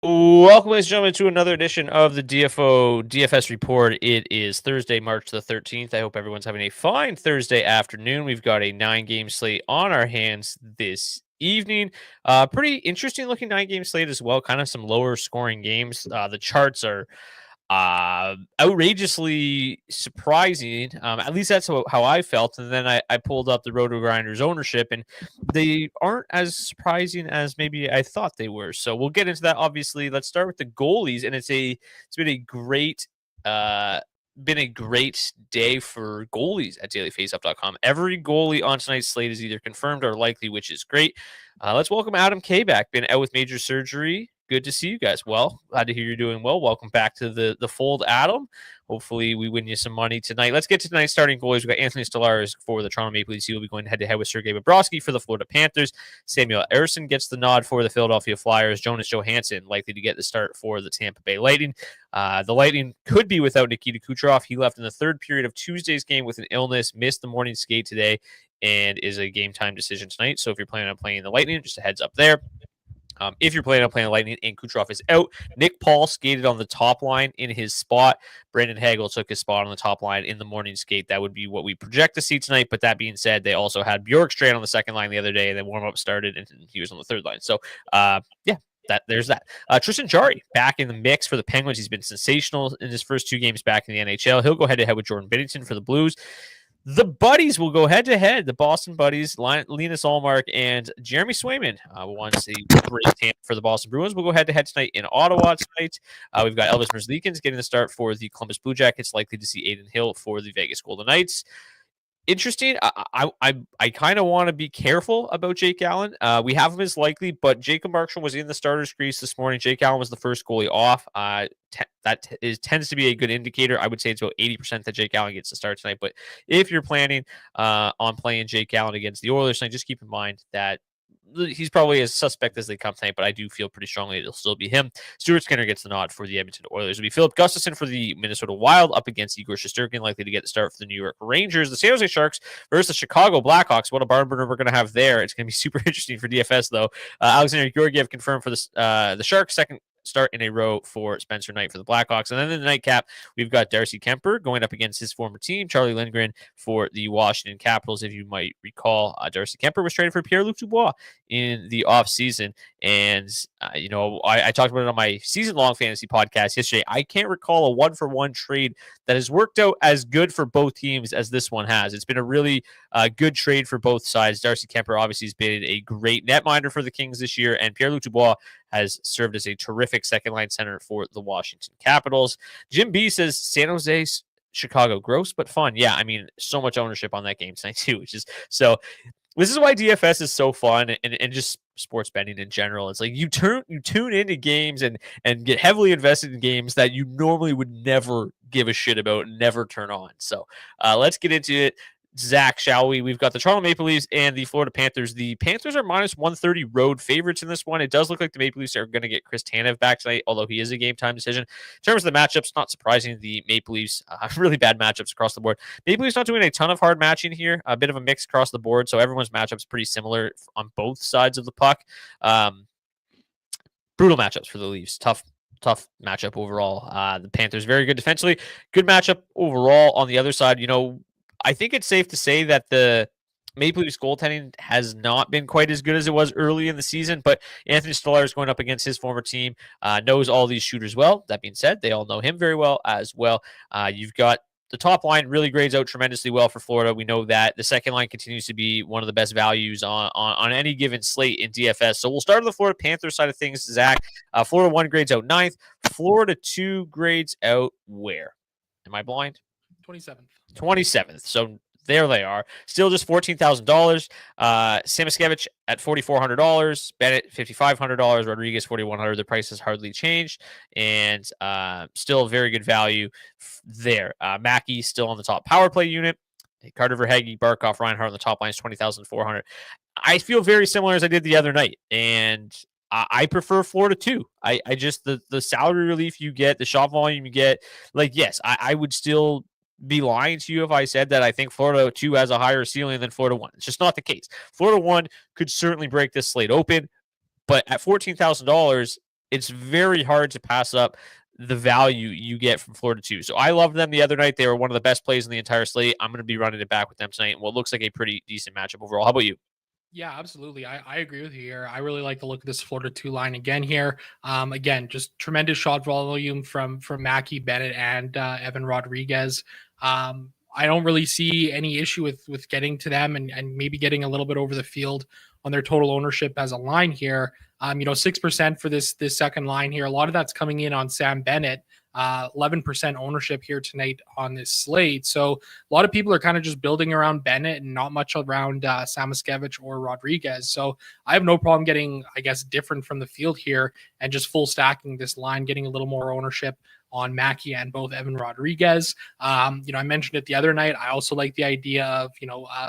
Welcome, ladies and gentlemen, to another edition of the DFS Report. It is Thursday, March the 13th. I hope everyone's having a fine Thursday afternoon. We've got a 9-game slate on our hands this evening. Pretty interesting looking 9-game slate as well. Kind of some lower scoring games. The charts are outrageously surprising. At least that's how I felt. And then I pulled up the Roto Grinders ownership, and they aren't as surprising as maybe I thought they were. So we'll get into that. Obviously, let's start with the goalies, and it's been a great day for goalies at dailyfaceoff.com. Every goalie on tonight's slate is either confirmed or likely, which is great. Let's welcome Adam K back. Been out with major surgery. Good to see you guys. Well, glad to hear you're doing well. Welcome back to the fold, Adam. Hopefully we win you some money tonight. Let's get to tonight's starting goalies. We've got Anthony Stolarz for the Toronto Maple Leafs. He will be going head-to-head with Sergei Bobrovsky for the Florida Panthers. Samuel Ersson gets the nod for the Philadelphia Flyers. Jonas Johansson likely to get the start for the Tampa Bay Lightning. The Lightning could be without Nikita Kucherov. He left in the third period of Tuesday's game with an illness, missed the morning skate today, and is a game-time decision tonight. So if you're planning on playing the Lightning, just a heads up there. If you're planning on playing Lightning and Kucherov is out, Nick Paul skated on the top line in his spot. Brandon Hagel took his spot on the top line in the morning skate. That would be what we project to see tonight. But that being said, they also had Bjorkstrand on the second line the other day, and then warm-up started, and he was on the third line. So, there's that. Tristan Jarry back in the mix for the Penguins. He's been sensational in his first 2 games back in the NHL. He'll go head-to-head with Jordan Binnington for the Blues. The Buddies will go head-to-head. The Boston Buddies, Linus Ullmark and Jeremy Swayman, once a great camp for the Boston Bruins. We'll go head-to-head tonight in Ottawa tonight. We've got Elvis Merzlikins getting the start for the Columbus Blue Jackets. Likely to see Aiden Hill for the Vegas Golden Knights. Interesting. I kind of want to be careful about Jake Allen. We have him as likely, but Jacob Markstrom was in the starter's crease this morning. Jake Allen was the first goalie off. Tends to be a good indicator. I would say it's about 80% that Jake Allen gets to start tonight. But if you're planning on playing Jake Allen against the Oilers tonight, just keep in mind that he's probably as suspect as they come tonight, but I do feel pretty strongly it'll still be him. Stuart Skinner gets the nod for the Edmonton Oilers. It'll be Philip Gustafsson for the Minnesota Wild up against Igor Shesterkin, likely to get the start for the New York Rangers. The San Jose Sharks versus the Chicago Blackhawks. What a barn burner we're going to have there. It's going to be super interesting for DFS, though. Alexander Georgiev confirmed for the Sharks, second start in a row for Spencer Knight for the Blackhawks. And then in the nightcap, we've got Darcy Kemper going up against his former team, Charlie Lindgren, for the Washington Capitals. If you might recall, Darcy Kemper was traded for Pierre-Luc Dubois in the offseason. And, I talked about it on my season-long fantasy podcast yesterday. I can't recall a one-for-one trade that has worked out as good for both teams as this one has. It's been a really good trade for both sides. Darcy Kemper obviously has been a great netminder for the Kings this year, and Pierre-Luc Dubois has served as a terrific second-line center for the Washington Capitals. Jim B says San Jose, Chicago, gross but fun. Yeah, I mean, so much ownership on that game tonight too, which is so. This is why DFS is so fun, and just sports betting in general. It's like you tune into games and get heavily invested in games that you normally would never give a shit about, never turn on. So let's get into it. Zach, shall we? We've got the Toronto Maple Leafs and the Florida Panthers. The Panthers are minus 130 road favorites in this one. It does look like the Maple Leafs are going to get Chris Tanev back tonight, although he is a game-time decision. In terms of the matchups, not surprising. The Maple Leafs, really bad matchups across the board. Maple Leafs not doing a ton of hard matching here, a bit of a mix across the board, so everyone's matchups pretty similar on both sides of the puck. Brutal matchups for the Leafs. Tough matchup overall. The Panthers, very good defensively. Good matchup overall. On the other side, I think it's safe to say that the Maple Leafs goaltending has not been quite as good as it was early in the season, but Anthony Stolarz going up against his former team, knows all these shooters well. That being said, they all know him very well as well. You've got the top line really grades out tremendously well for Florida. We know that. The second line continues to be one of the best values on any given slate in DFS. So we'll start on the Florida Panthers side of things, Zach. Florida 1 grades out 9th. Florida 2 grades out where? Am I blind? 27th. So there they are. Still just $14,000. Samoskevich at $4,400. Bennett $5,500. Rodriguez $4,100. The price has hardly changed, and still very good value there. Mackey still on the top power play unit. Carter Verhaeghe, Barkov, Reinhart on the top line is $20,400. I feel very similar as I did the other night, and I prefer Florida too. I just the salary relief you get, the shot volume you get. Like, yes, I would still be lying to you if I said that I think Florida 2 has a higher ceiling than Florida 1. It's just not the case. Florida 1 could certainly break this slate open, but at $14,000, it's very hard to pass up the value you get from Florida too. So I loved them the other night. They were one of the best plays in the entire slate. I'm going to be running it back with them tonight. What looks like a pretty decent matchup overall. How about you? Yeah, absolutely. I agree with you here. I really like the look of this Florida 2 line again here. Again, just tremendous shot volume from Mackey, Bennett, and Evan Rodriguez. I don't really see any issue with getting to them and maybe getting a little bit over the field on their total ownership as a line here. 6% for this second line here. A lot of that's coming in on Sam Bennett. 11% ownership here tonight on this slate. So a lot of people are kind of just building around Bennett and not much around Samaskevich or Rodriguez. So I have no problem getting, I guess, different from the field here and just full stacking this line, getting a little more ownership on Mackey and both Evan Rodriguez. I mentioned it the other night. I also like the idea of,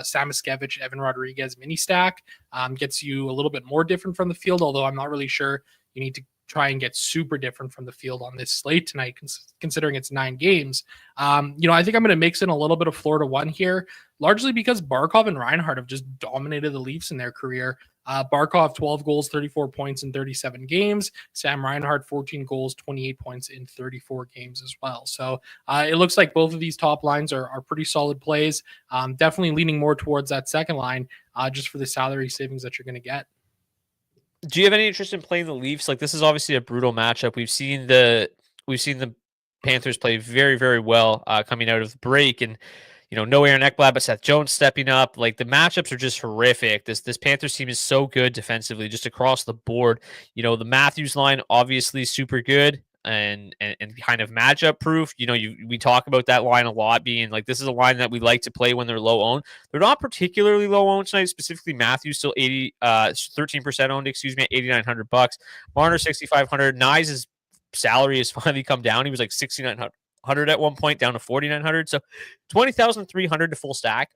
Samaskevich, Evan Rodriguez mini stack. Gets you a little bit more different from the field, although I'm not really sure you need to try and get super different from the field on this slate tonight, considering it's 9 games. I think I'm going to mix in a little bit of Florida 1 here, largely because Barkov and Reinhart have just dominated the Leafs in their career. Barkov, 12 goals, 34 points in 37 games. Sam Reinhart, 14 goals, 28 points in 34 games as well. So it looks like both of these top lines are pretty solid plays. Definitely leaning more towards that second line just for the salary savings that you're going to get. Do you have any interest in playing the Leafs? Like, this is obviously a brutal matchup. We've seen the Panthers play very, very well coming out of the break, and no Aaron Ekblad, but Seth Jones stepping up. Like, the matchups are just horrific. This Panthers team is so good defensively, just across the board. The Matthews line obviously super good and kind of matchup proof. We talk about that line a lot, being like, this is a line that we like to play when they're low owned. They're not particularly low owned tonight, specifically Matthews still 13% owned, excuse me, at $8,900. Marner 6,500. Nye's salary has finally come down. He was like 6,900 at one point, down to 4,900. So 20,300 to full stack.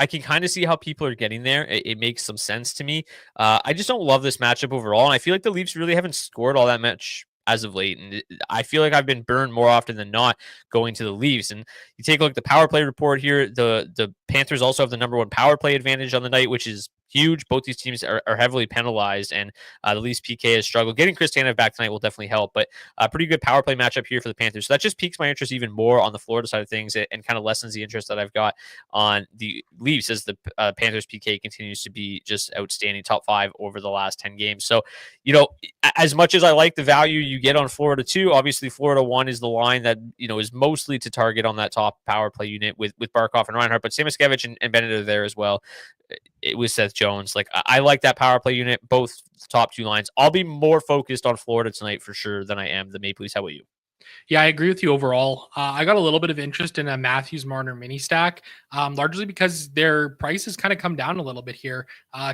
I can kind of see how people are getting there. It makes some sense to me. I just don't love this matchup overall, and I feel like the Leafs really haven't scored all that much as of late, and I feel like I've been burned more often than not going to the Leafs. And you take a look at the power play report here. The Panthers also have the number 1 power play advantage on the night, which is huge. Both these teams are heavily penalized, and the Leafs PK has struggled. Getting Chris Tanev back tonight will definitely help, but a pretty good power play matchup here for the Panthers. So that just piques my interest even more on the Florida side of things, and kind of lessens the interest that I've got on the Leafs as the Panthers PK continues to be just outstanding, top 5 over the last 10 games. So, as much as I like the value you get on Florida 2, obviously Florida 1 is the line that, is mostly to target on that top power play unit with Barkov and Reinhart, but Samaskevich and Bennett are there as well. It was Seth Jones. Like, I like that power play unit, both top 2 lines. I'll be more focused on Florida tonight for sure than I am the Maple Leafs. How about you? Yeah, I agree with you overall. I got a little bit of interest in a Matthews Marner mini stack, largely because their price has kind of come down a little bit here.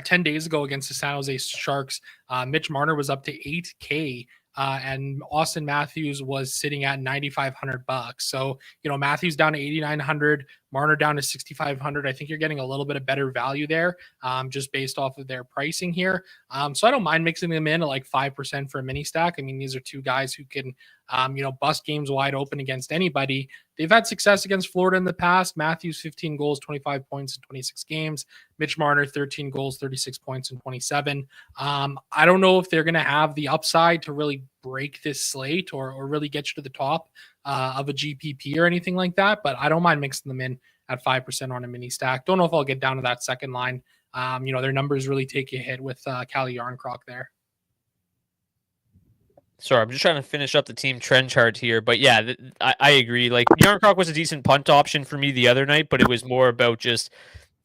10 days ago against the San Jose Sharks, Mitch Marner was up to $8K. And Austin Matthews was sitting at $9,500. So, Matthews down to 8,900, Marner down to 6,500. I think you're getting a little bit of better value there, just based off of their pricing here. So I don't mind mixing them in at like 5% for a mini stack. I mean, these are 2 guys who can, bust games wide open against anybody. They've had success against Florida in the past. Matthews, 15 goals, 25 points in 26 games. Mitch Marner, 13 goals, 36 points in 27. I don't know if they're going to have the upside to really break this slate or really get you to the top of a GPP or anything like that, but I don't mind mixing them in at 5% on a mini stack. Don't know if I'll get down to that second line. Their numbers really take a hit with Calle Yarncroc there. Sorry, I'm just trying to finish up the team trend chart here. But yeah, I agree. Like, Yarncroc was a decent punt option for me the other night, but it was more about just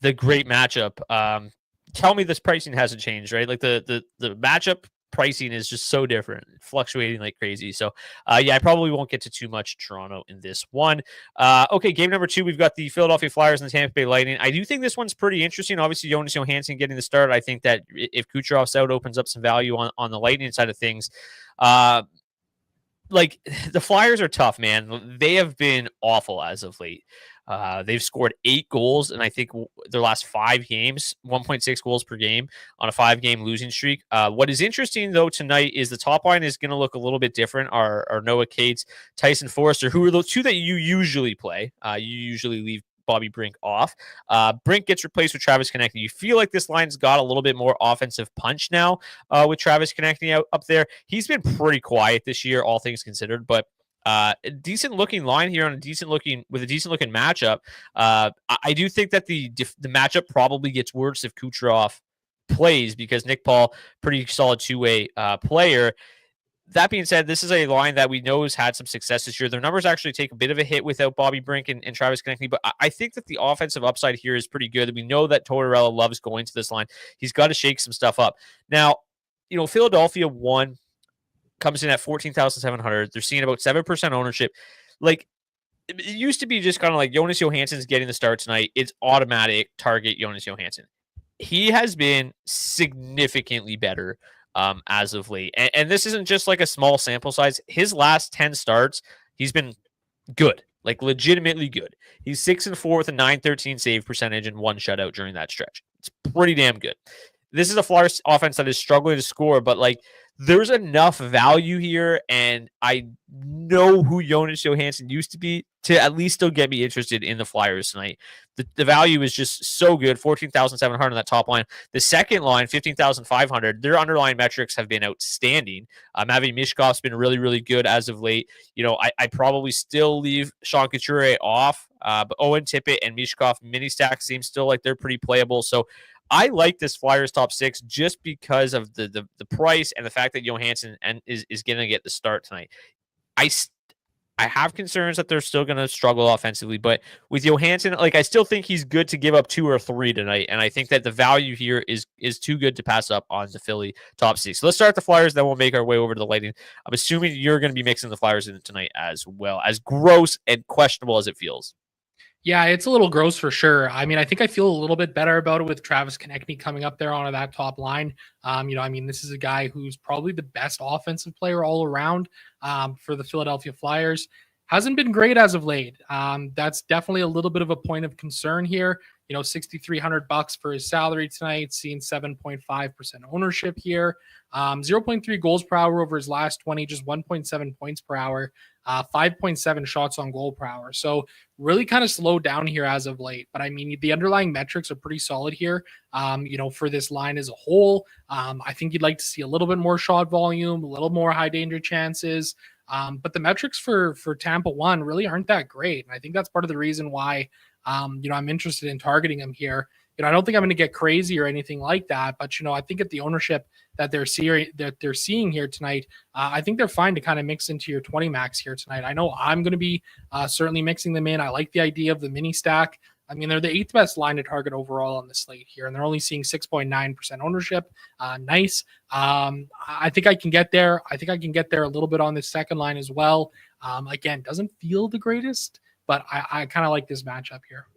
the great matchup. Tell me this pricing hasn't changed, right? Like, the matchup pricing is just so different, fluctuating like crazy. So I probably won't get to too much Toronto in this one. Okay, game number 2, we've got the Philadelphia Flyers and the Tampa Bay Lightning. I do think this one's pretty interesting. Obviously, Jonas Johansson getting the start. I think that if Kucherov's out, opens up some value on the Lightning side of things. Like, the Flyers are tough, man. They have been awful as of late. They've scored 8 goals, and I think their last 5 games, 1.6 goals per game on a 5-game losing streak. What is interesting, though, tonight is the top line is going to look a little bit different. Our Noah Cates, Tyson Forster, who are those 2 that you usually play. You usually leave Bobby Brink off. Brink gets replaced with Travis Konechny. You feel like this line's got a little bit more offensive punch now with Travis Konechny up there. He's been pretty quiet this year, all things considered, but a decent looking line here on a decent looking matchup. I do think that the matchup probably gets worse if Kucherov plays, because Nick Paul, pretty solid two-way player. That being said, this is a line that we know has had some success this year. Their numbers actually take a bit of a hit without Bobby Brink and Travis Konechny, but I think that the offensive upside here is pretty good. We know that Tortorella loves going to this line. He's got to shake some stuff up. Now, Philadelphia comes in at 14,700. They're seeing about 7% ownership. Like, it used to be just kind of like Jonas Johansson's getting the start tonight. It's automatic target Jonas Johansson. He has been significantly better as of late. And this isn't just like a small sample size. His last 10 starts, he's been good, like legitimately good. He's 6-4 with a 913 save percentage and 1 shutout during that stretch. It's pretty damn good. This is a Flyers offense that is struggling to score, but like, there's enough value here, and I know who Jonas Johansson used to be to at least still get me interested in the Flyers tonight. The value is just so good, 14,700 on that top line. The second line, 15,500, their underlying metrics have been outstanding. Matvei Mishkov's been really, really good as of late. I probably still leave Sean Couturier off, but Owen Tippett and Mishkov mini stack seem still like they're pretty playable. So I like this Flyers top 6 just because of the price and the fact that Johansson is going to get the start tonight. I have concerns that they're still going to struggle offensively, but with Johansson, like, I still think he's good to give up 2 or 3 tonight, and I think that the value here is too good to pass up on the Philly top 6. So let's start the Flyers, then we'll make our way over to the Lightning. I'm assuming you're going to be mixing the Flyers in tonight as well, as gross and questionable as it feels. Yeah, it's a little gross for sure. I mean, I think I feel a little bit better about it with Travis Konechny coming up there onto that top line. This is a guy who's probably the best offensive player all around for the Philadelphia Flyers. Hasn't been great as of late. That's definitely a little bit of a point of concern here. $6,300 for his salary tonight, seeing 7.5% ownership here. 0.3 goals per hour over his last 20, just 1.7 points per hour, 5.7 shots on goal per hour. So really kind of slowed down here as of late. But I mean, the underlying metrics are pretty solid here, for this line as a whole. I think you'd like to see a little bit more shot volume, a little more high danger chances. But the metrics for Tampa 1 really aren't that great. And I think that's part of the reason why I'm interested in targeting him here. I don't think I'm going to get crazy or anything like that, but I think at the ownership that they're seeing here tonight, I think they're fine to kind of mix into your 20 max here tonight. I know I'm going to be certainly mixing them in. I like the idea of the mini stack. I mean, they're the 8th best line to target overall on the slate here, and they're only seeing 6.9% ownership. Nice. I think I can get there. I think I can get there a little bit on this second line as well. Again, doesn't feel the greatest, but I kind of like this matchup here.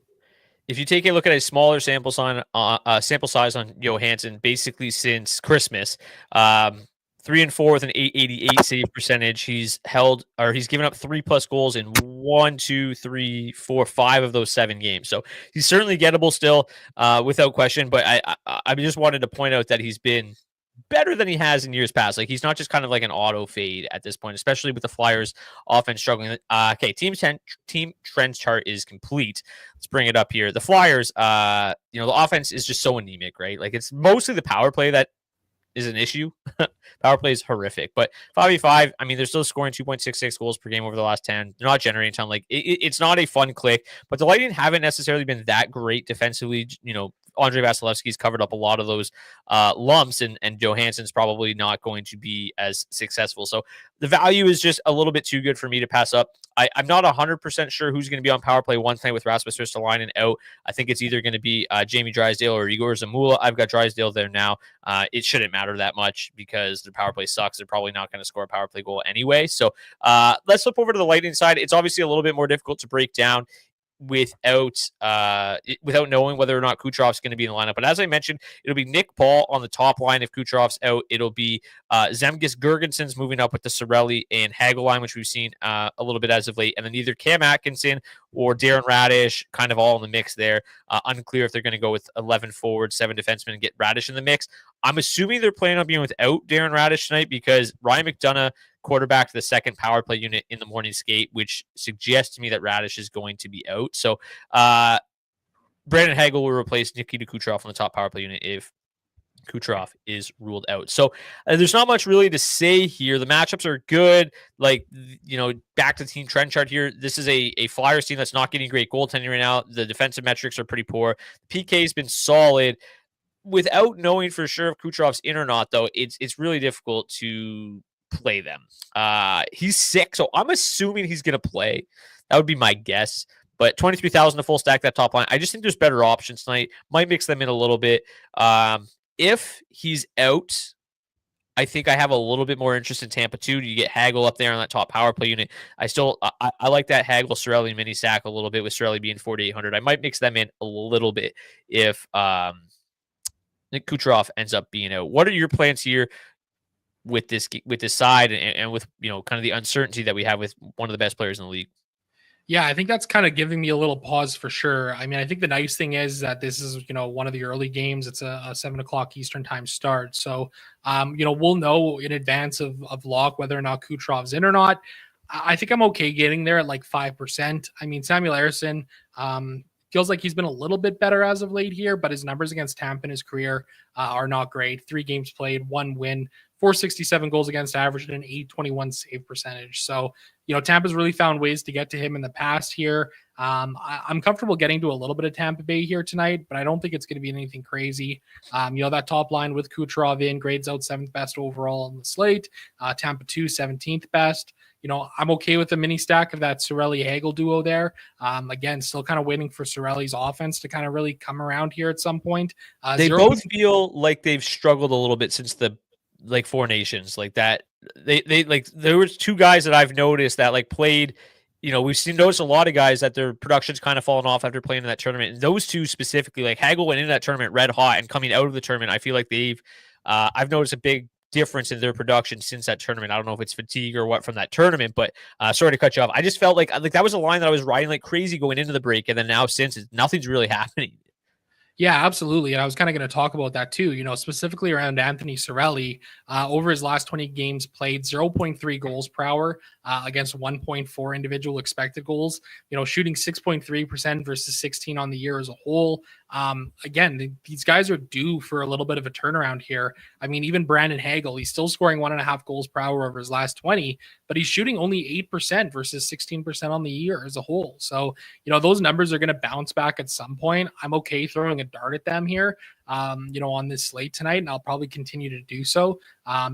If you take a look at a smaller sample size on Johansson, basically since Christmas, 3-4 with an 888 save percentage. He's given up 3+ goals in 1, 2, 3, 4, 5 of those 7 games. So he's certainly gettable still, without question. But I just wanted to point out that he's been better than he has in years past. Like, he's not just kind of like an auto fade at this point, especially with the Flyers offense struggling. Okay, team trends chart is complete. Let's bring it up here. The Flyers, the offense is just so anemic, right? Like, it's mostly the power play that is an issue. Power play is horrific, but 5v5, I mean, they're still scoring 2.66 goals per game over the last 10. They're not generating a ton. Like, it's not a fun click, but the Lightning haven't necessarily been that great defensively. Andre Vasilevsky's covered up a lot of those lumps, and Johansson's probably not going to be as successful. So the value is just a little bit too good for me to pass up. I'm not 100% sure who's going to be on power play one tonight with Rasmus Ristolainen out. I think it's either going to be Jamie Drysdale or Igor Zamula. I've got Drysdale there now. It shouldn't matter that much because their power play sucks. They're probably not going to score a power play goal anyway. So let's flip over to the Lightning side. It's obviously a little bit more difficult to break down without knowing whether or not Kucherov's going to be in the lineup. But as I mentioned, it'll be Nick Paul on the top line if Kucherov's out. It'll be Zemgus Girgensons moving up with the Cirelli and Hagel line, which we've seen a little bit as of late. And then either Cam Atkinson or Darren Radish, kind of all in the mix there. Unclear if they're going to go with 11 forwards, 7 defensemen, and get Radish in the mix. I'm assuming they're planning on being without Darren Radish tonight because Ryan McDonough quarterbacked the second power play unit in the morning skate, which suggests to me that Radish is going to be out. So Brandon Hagel will replace Nikita Kucherov on the top power play unit if Kucherov is ruled out. So there's not much really to say here. The matchups are good. Like, back to the team trend chart here. This is a Flyers team that's not getting great goaltending right now. The defensive metrics are pretty poor. PK has been solid. Without knowing for sure if Kucherov's in or not, though, it's really difficult to play them. He's sick, so I'm assuming he's going to play. That would be my guess. But 23,000 to full stack that top line. I just think there's better options tonight. Might mix them in a little bit. If he's out, I think I have a little bit more interest in Tampa too. You get Hagel up there on that top power play unit. I like that Hagel Cirelli mini stack a little bit with Cirelli being 4,800. I might mix them in a little bit if Nick Kucherov ends up being out. What are your plans here with this side and with kind of the uncertainty that we have with one of the best players in the league? Yeah, I think that's kind of giving me a little pause for sure. I mean, I think the nice thing is that this is, one of the early games. It's a 7:00 Eastern time start. So, we'll know in advance of lock whether or not Kucherov's in or not. I think I'm okay getting there at like 5%. I mean, Samuel Ersson feels like he's been a little bit better as of late here, but his numbers against Tampa in his career are not great. 3 games played, 1 win, 467 goals against average, and an 821 save percentage. So, Tampa's really found ways to get to him in the past here. I'm comfortable getting to a little bit of Tampa Bay here tonight, but I don't think it's going to be anything crazy. That top line with Kucherov in grades out 7th best overall on the slate. Tampa 2, 17th best. I'm okay with the mini stack of that Cirelli Hagel duo there. Again, still kind of waiting for Cirelli's offense to kind of really come around here at some point. They both feel like they've struggled a little bit since the Four Nations, like that. They like, there was 2 guys that I've noticed that like played, we've noticed a lot of guys that their production's kind of fallen off after playing in that tournament. And those 2 specifically, like Hagel went into that tournament red hot, and coming out of the tournament, I feel like I've noticed a big difference in their production since that tournament. I don't know if it's fatigue or what from that tournament, but sorry to cut you off. I just felt like that was a line that I was riding like crazy going into the break, and then now since nothing's really happening. Yeah, absolutely. And I was kind of going to talk about that too, specifically around Anthony Cirelli. Over his last 20 games played, 0.3 goals per hour against 1.4 individual expected goals, shooting 6.3% versus 16 on the year as a whole. Again, these guys are due for a little bit of a turnaround here. I mean, even Brandon Hagel, he's still scoring 1.5 goals per hour over his last 20, but he's shooting only 8% versus 16% on the year as a whole. So, those numbers are going to bounce back at some point. I'm okay throwing a dart at them here, on this slate tonight, and I'll probably continue to do so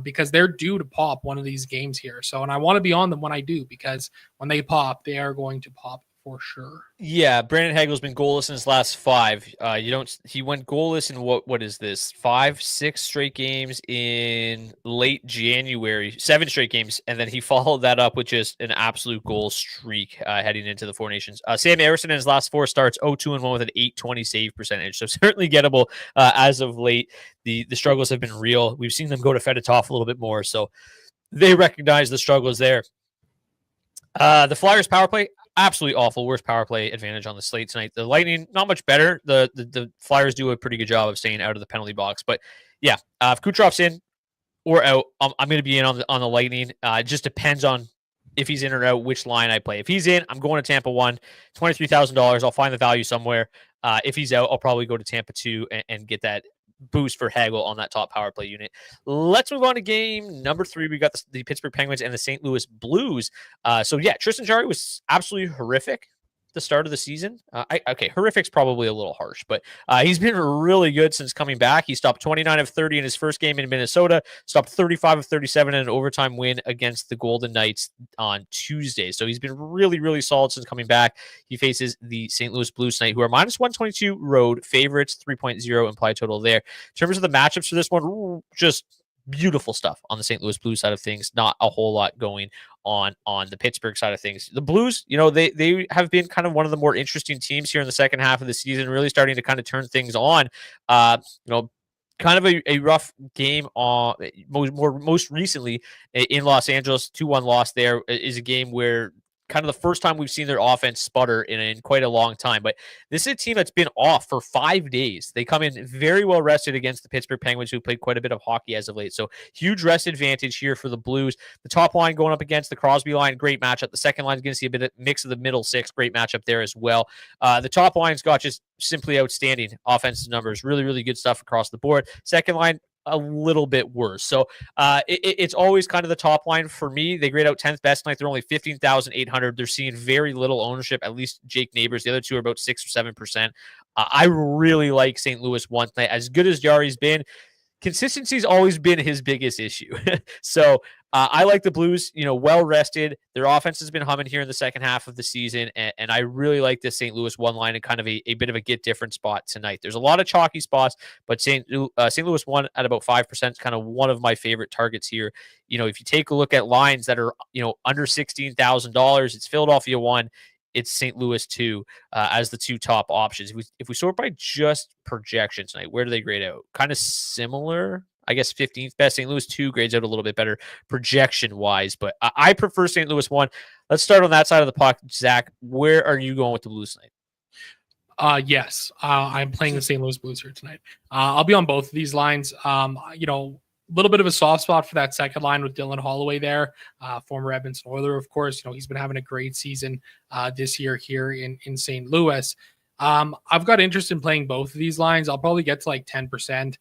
because they're due to pop one of these games here. So, and I want to be on them when I do, because when they pop, they are going to pop for sure. Yeah, Brandon Hagel's been goalless in his last 5. He went goalless in what is this? 6 straight games in late January, 7 straight games, and then he followed that up with just an absolute goal streak heading into the Four Nations. Sam Ersson in his last 4 starts, 0-2-1 with an 820 save percentage, so certainly gettable as of late. The struggles have been real. We've seen them go to Fedotov a little bit more, so they recognize the struggles there. The Flyers power play, absolutely awful. Worst power play advantage on the slate tonight. The Lightning, not much better. The Flyers do a pretty good job of staying out of the penalty box. But yeah, if Kucherov's in or out, I'm going to be in on the Lightning. It just depends on if he's in or out, which line I play. If he's in, I'm going to Tampa 1, $23,000. I'll find the value somewhere. If he's out, I'll probably go to Tampa 2 and get that boost for Hagel on that top power play unit. Let's move on to game number 3. We got the Pittsburgh Penguins and the St. Louis Blues. So yeah, Tristan Jarry was absolutely horrific the start of the season. Horrific's probably a little harsh, but he's been really good since coming back. He stopped 29 of 30 in his first game in Minnesota, stopped 35 of 37 in an overtime win against the Golden Knights on Tuesday. So he's been really, really solid since coming back. He faces the St. Louis Blues tonight, who are minus 122 road favorites, 3.0 implied total there. In terms of the matchups for this one, just beautiful stuff on the St. Louis Blues side of things. Not a whole lot going on the Pittsburgh side of things. The Blues, they have been kind of one of the more interesting teams here in the second half of the season, really starting to kind of turn things on. Kind of a rough game most recently in Los Angeles. 2-1 loss there is a game where kind of the first time we've seen their offense sputter in quite a long time. But this is a team that's been off for 5 days. They come in very well rested against the Pittsburgh Penguins, who played quite a bit of hockey as of late. So huge rest advantage here for the Blues. The top line going up against the Crosby line, great matchup. The second line is going to see a bit of mix of the middle six, great matchup there as well. The top line's got just simply outstanding offensive numbers, really, really good stuff across the board. Second line, a little bit worse. So it's always kind of the top line for me. They grade out 10th best tonight. They're only 15,800. They're seeing very little ownership, at least Jake Neighbors. The other two are about 6 or 7%. I really like St. Louis one tonight. As good as Yari's been, consistency's always been his biggest issue. So I like the Blues, well rested. Their offense has been humming here in the second half of the season, and I really like this St. Louis one line and kind of a bit of a get different spot tonight. There's a lot of chalky spots, but St. Louis one at about 5% is kind of one of my favorite targets here. If you take a look at lines that are under $16,000, it's Philadelphia one. It's St. Louis 2 as the two top options. If we sort by just projection tonight, where do they grade out? Kind of similar, I guess 15th best. St. Louis 2 grades out a little bit better projection-wise, but I prefer St. Louis 1. Let's start on that side of the puck. Zach, where are you going with the Blues tonight? Yes, I'm playing the St. Louis Blues here tonight. I'll be on both of these lines. A little bit of a soft spot for that second line with Dylan Holloway there, former Edmonton Oiler, of course. He's been having a great season this year here in St. Louis. I've got interest in playing both of these lines. I'll probably get to like 10%.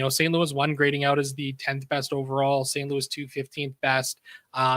St. Louis 1 grading out as the 10th best overall, St. Louis 2 15th best.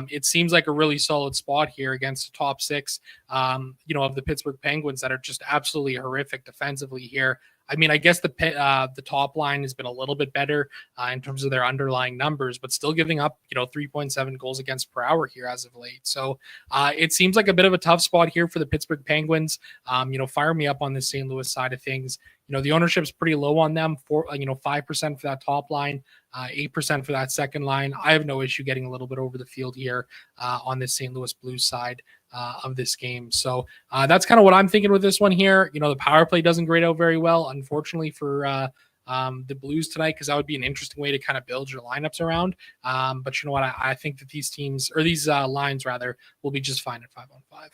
It seems like a really solid spot here against the top 6, of the Pittsburgh Penguins that are just absolutely horrific defensively here. I mean, I guess the top line has been a little bit better in terms of their underlying numbers, but still giving up, 3.7 goals against per hour here as of late. So it seems like a bit of a tough spot here for the Pittsburgh Penguins. Fire me up on the St. Louis side of things. The ownership's pretty low on them, 5% for that top line, 8% for that second line. I have no issue getting a little bit over the field here on the St. Louis Blues side of this game. So that's kind of what I'm thinking with this one here. The power play doesn't grade out very well, unfortunately, for the Blues tonight, because that would be an interesting way to kind of build your lineups around. But you know what? I think that these lines rather will be just fine at 5-on-5.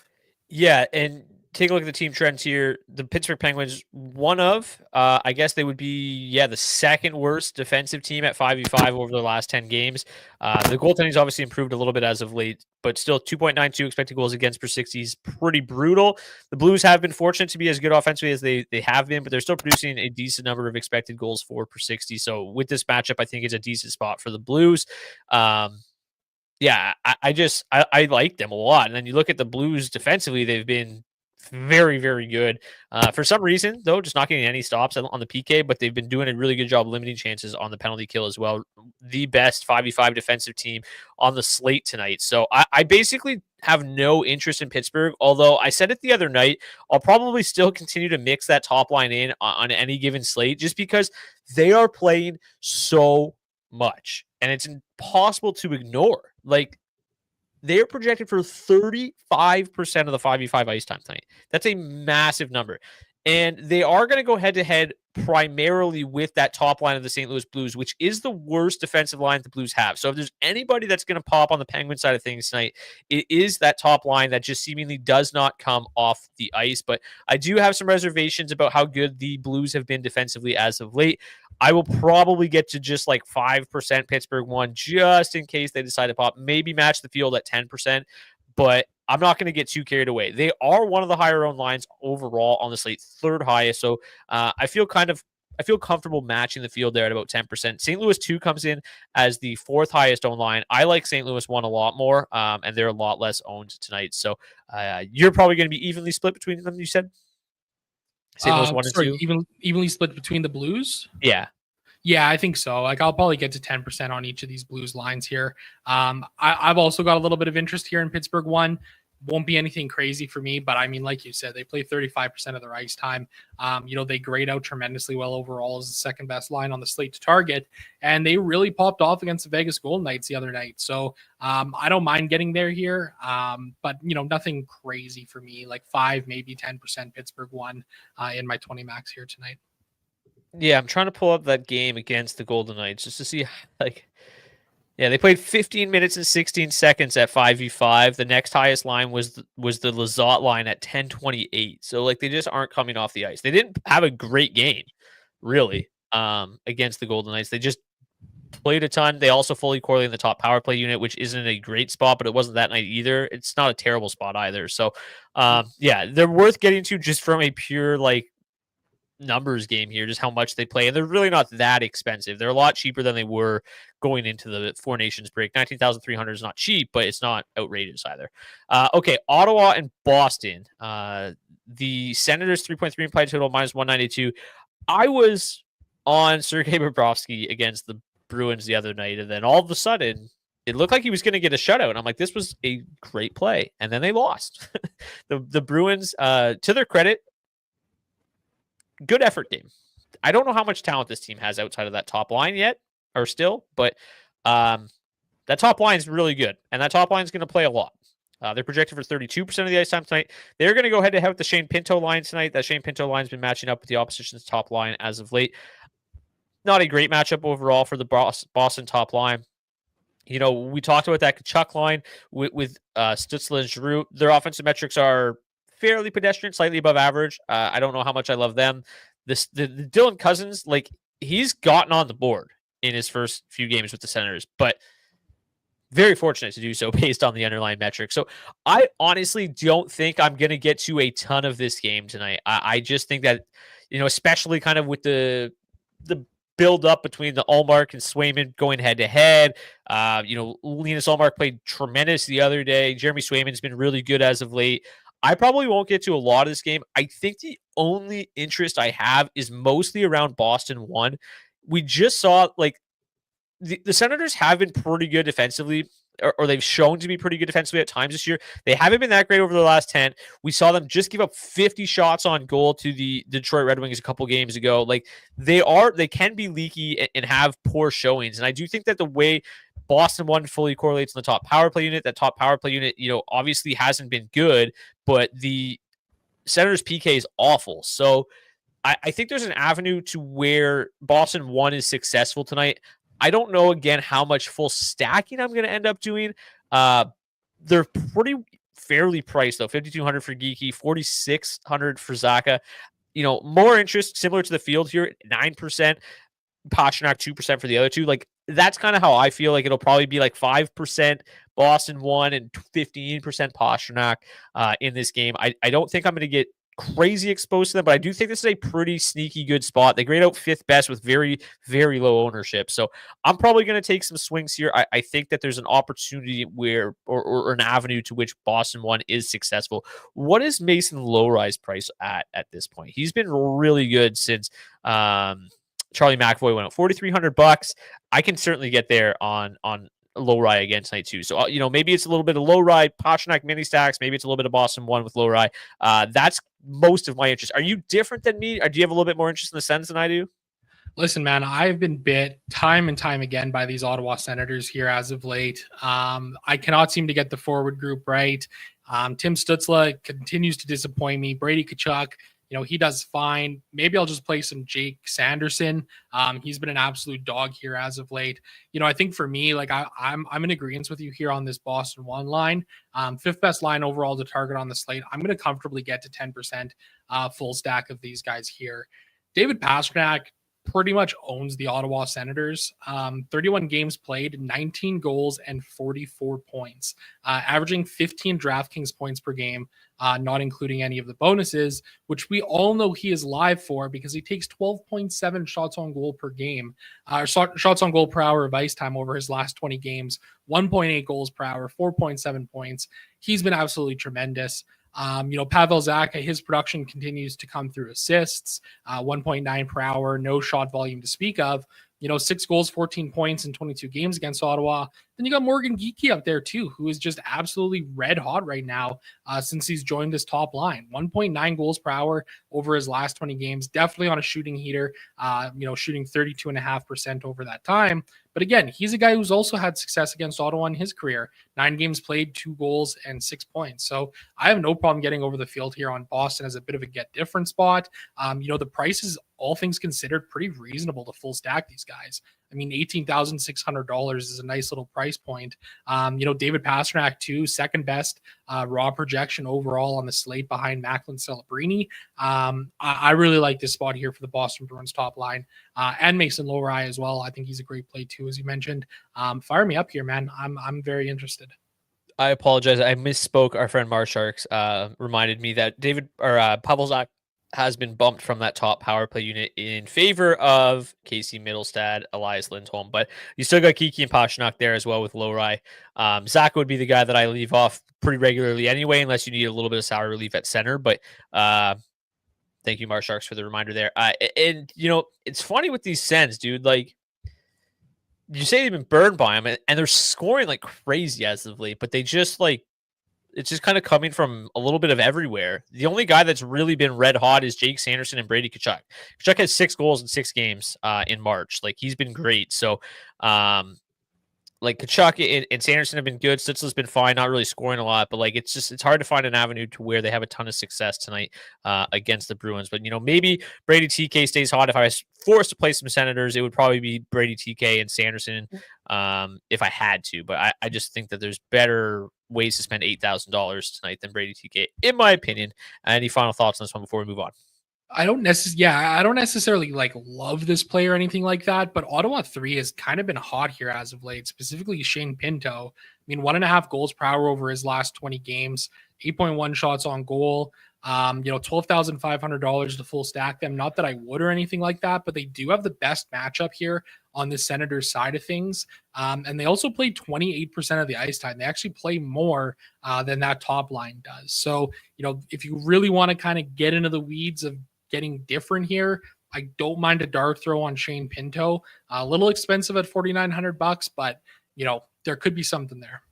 Yeah, and take a look at the team trends here. The Pittsburgh Penguins, I guess they would be, the second worst defensive team at 5v5 over the last 10 games. The goaltending's obviously improved a little bit as of late, but still 2.92 expected goals against per 60 is pretty brutal. The Blues have been fortunate to be as good offensively as they have been, but they're still producing a decent number of expected goals for per 60. So with this matchup, I think it's a decent spot for the Blues. I like them a lot. And then you look at the Blues defensively, they've been very, very good. For some reason, though, just not getting any stops on the PK, but they've been doing a really good job limiting chances on the penalty kill as well. The best 5v5 defensive team on the slate tonight. So I basically have no interest in Pittsburgh, although I said it the other night, I'll probably still continue to mix that top line in on any given slate just because they are playing so much and it's impossible to ignore. Like, they're projected for 35% of the 5v5 ice time tonight. That's a massive number. And they are going to go head-to-head primarily with that top line of the St. Louis Blues, which is the worst defensive line the Blues have. So if there's anybody that's going to pop on the Penguin side of things tonight, it is that top line that just seemingly does not come off the ice. But I do have some reservations about how good the Blues have been defensively as of late. I will probably get to just like 5% Pittsburgh one, just in case they decide to pop, maybe match the field at 10%, but I'm not going to get too carried away. They are one of the higher owned lines overall on the slate, third highest. So I feel comfortable matching the field there at about 10%. St. Louis 2 comes in as the fourth highest owned line. I like St. Louis 1 a lot more, and they're a lot less owned tonight. So you're probably going to be evenly split between them, you said? St. Louis 1 and 2? Evenly split between the Blues? Yeah. Yeah, I think so. Like, I'll probably get to 10% on each of these Blues lines here. I've also got a little bit of interest here in Pittsburgh 1. Won't be anything crazy for me, but I mean, like you said, they play 35% of their ice time. They grade out tremendously well overall as the second best line on the slate to target, and they really popped off against the Vegas Golden Knights the other night. So I don't mind getting there here, but nothing crazy for me, like 5, maybe 10% Pittsburgh 1 in my 20 max here tonight. Yeah, I'm trying to pull up that game against the Golden Knights just to see, like, Yeah, they played 15 minutes and 16 seconds at 5v5. The next highest line was the Lizotte line at 10:28. So like they just aren't coming off the ice. They didn't have a great game, really, against the Golden Knights. They just played a ton. They also fully correlated in the top power play unit, which isn't a great spot, but it wasn't that night either. It's not a terrible spot either. So, yeah, they're worth getting to just from a pure like numbers game here, just how much they play. And they're really not that expensive. They're a lot cheaper than they were going into the Four Nations break. 19,300 is not cheap, but it's not outrageous either. Okay, Ottawa and Boston. The Senators 3.3 implied total minus 192. I was on Sergei Bobrovsky against the Bruins the other night, and then all of a sudden it looked like he was going to get a shutout. And I'm like, this was a great play. And then they lost. The Bruins, to their credit, good effort game. I don't know how much talent this team has outside of that top line yet, or still, but that top line is really good, and that top line is going to play a lot. They're projected for 32% of the ice time tonight. They're going to go head-to-head with the Shane Pinto line tonight. That Shane Pinto line has been matching up with the opposition's top line as of late. Not a great matchup overall for the Boston top line. You know, we talked about that Kachuk line with Stützle and Giroux. Their offensive metrics are fairly pedestrian, slightly above average. I don't know how much I love them. The Dylan Cousins, like, he's gotten on the board in his first few games with the Senators, but very fortunate to do so based on the underlying metrics. So I honestly don't think I'm going to get to a ton of this game tonight. I just think that, you know, especially kind of with the build up between the Ullmark and Swayman going head to head. You know, Linus Ullmark played tremendous the other day. Jeremy Swayman's been really good as of late. I probably won't get to a lot of this game. I think the only interest I have is mostly around Boston 1. We just saw, like, the Senators have been pretty good defensively, or they've shown to be pretty good defensively at times this year. They haven't been that great over the last 10. We saw them just give up 50 shots on goal to the Detroit Red Wings a couple games ago. Like, they can be leaky and have poor showings. And I do think that the way Boston 1 fully correlates in the top power play unit, that top power play unit, you know, obviously hasn't been good, but the Senators PK is awful. So I think there's an avenue to where Boston 1 is successful tonight. I don't know, again, how much full stacking I'm going to end up doing. They're pretty fairly priced, though. 5,200 for Geeky, 4,600 for Zaka. You know, more interest, similar to the field here, 9%. Pastrnak, 2% for the other two. Like, that's kind of how I feel like it'll probably be like 5% Boston 1 and 15% Pastrnak in this game. I don't think I'm going to get crazy exposed to them, but I do think this is a pretty sneaky good spot. They grade out 5th best with very, very low ownership. So I'm probably going to take some swings here. I think that there's an opportunity where, or an avenue to which Boston 1 is successful. What is Mason Low-Rise price at this point? He's been really good since Charlie McAvoy went up $4,300. I can certainly get there on low ride again tonight too. So, you know, maybe it's a little bit of low ride, Pastrnak mini stacks. Maybe it's a little bit of Boston 1 with low ride. That's most of my interest. Are you different than me? Or do you have a little bit more interest in the Sens than I do? Listen, man, I've been bit time and time again by these Ottawa Senators here as of late. I cannot seem to get the forward group right. Tim Stützle continues to disappoint me. Brady Tkachuk, you know, he does fine. Maybe I'll just play some Jake Sanderson. He's been an absolute dog here as of late. You know, I think for me, like I'm in agreement with you here on this Boston 1 line. 5th best line overall to target on the slate. I'm going to comfortably get to 10% full stack of these guys here. David Pastrnak pretty much owns the Ottawa Senators. 31 games played, 19 goals, and 44 points, averaging 15 DraftKings points per game, not including any of the bonuses, which we all know he is live for because he takes 12.7 shots on goal per game, shots on goal per hour of ice time over his last 20 games, 1.8 goals per hour, 4.7 points. He's been absolutely tremendous. You know, Pavel Zacha, his production continues to come through assists, 1.9 per hour, no shot volume to speak of. You know, 6 goals, 14 points in 22 games against Ottawa. Then you got Morgan Geekie up there too, who is just absolutely red hot right now since he's joined this top line. 1.9 goals per hour over his last 20 games. Definitely on a shooting heater, you know, shooting 32.5% over that time. But again, he's a guy who's also had success against Ottawa in his career. 9 games played, 2 goals, and 6 points. So I have no problem getting over the field here on Boston as a bit of a get different spot. You know, the price is, all things considered, pretty reasonable to full stack these guys. I mean, $18,600 is a nice little price point. David Pastrnak too, second best raw projection overall on the slate behind Macklin Celebrini. I really like this spot here for the Boston Bruins top line, and Mason Lohrei as well. I think he's a great play too, as you mentioned. Fire me up here, man. I'm very interested. I apologize. I misspoke. Our friend Marsharks reminded me that Pavelzak has been bumped from that top power play unit in favor of Casey Middlestad, Elias Lindholm. But you still got Kiki and Pastrnak there as well with Lohrei. Zach would be the guy that I leave off pretty regularly anyway, unless you need a little bit of salary relief at center. But thank you, Marsharks, for the reminder there. And, it's funny with these Sens, dude. Like, you say they've been burned by them, and they're scoring like crazy as of late, but they just it's just kind of coming from a little bit of everywhere. The only guy that's really been red hot is Jake Sanderson and Brady Tkachuk. Tkachuk has 6 goals in 6 games in March. Like, he's been great. So, Tkachuk and Sanderson have been good. Stützle's been fine, not really scoring a lot, but it's hard to find an avenue to where they have a ton of success tonight against the Bruins. But maybe Brady TK stays hot. If I was forced to play some Senators, it would probably be Brady TK and Sanderson if I had to. But I just think that there's better ways to spend $8,000 tonight than Brady TK, in my opinion. Any final thoughts on this one before we move on? I don't necessarily love this play or anything like that, but Ottawa 3 has kind of been hot here as of late, specifically Shane Pinto. I mean, 1.5 goals per hour over his last 20 games, 8.1 shots on goal. $12,500 to full stack them. Not that I would or anything like that, but they do have the best matchup here on the Senators side of things. And they also play 28% of the ice time. They actually play more than that top line does. So, if you really want to kind of get into the weeds of getting different here, I don't mind a dart throw on Shane Pinto. A little expensive at $4,900, but there could be something there.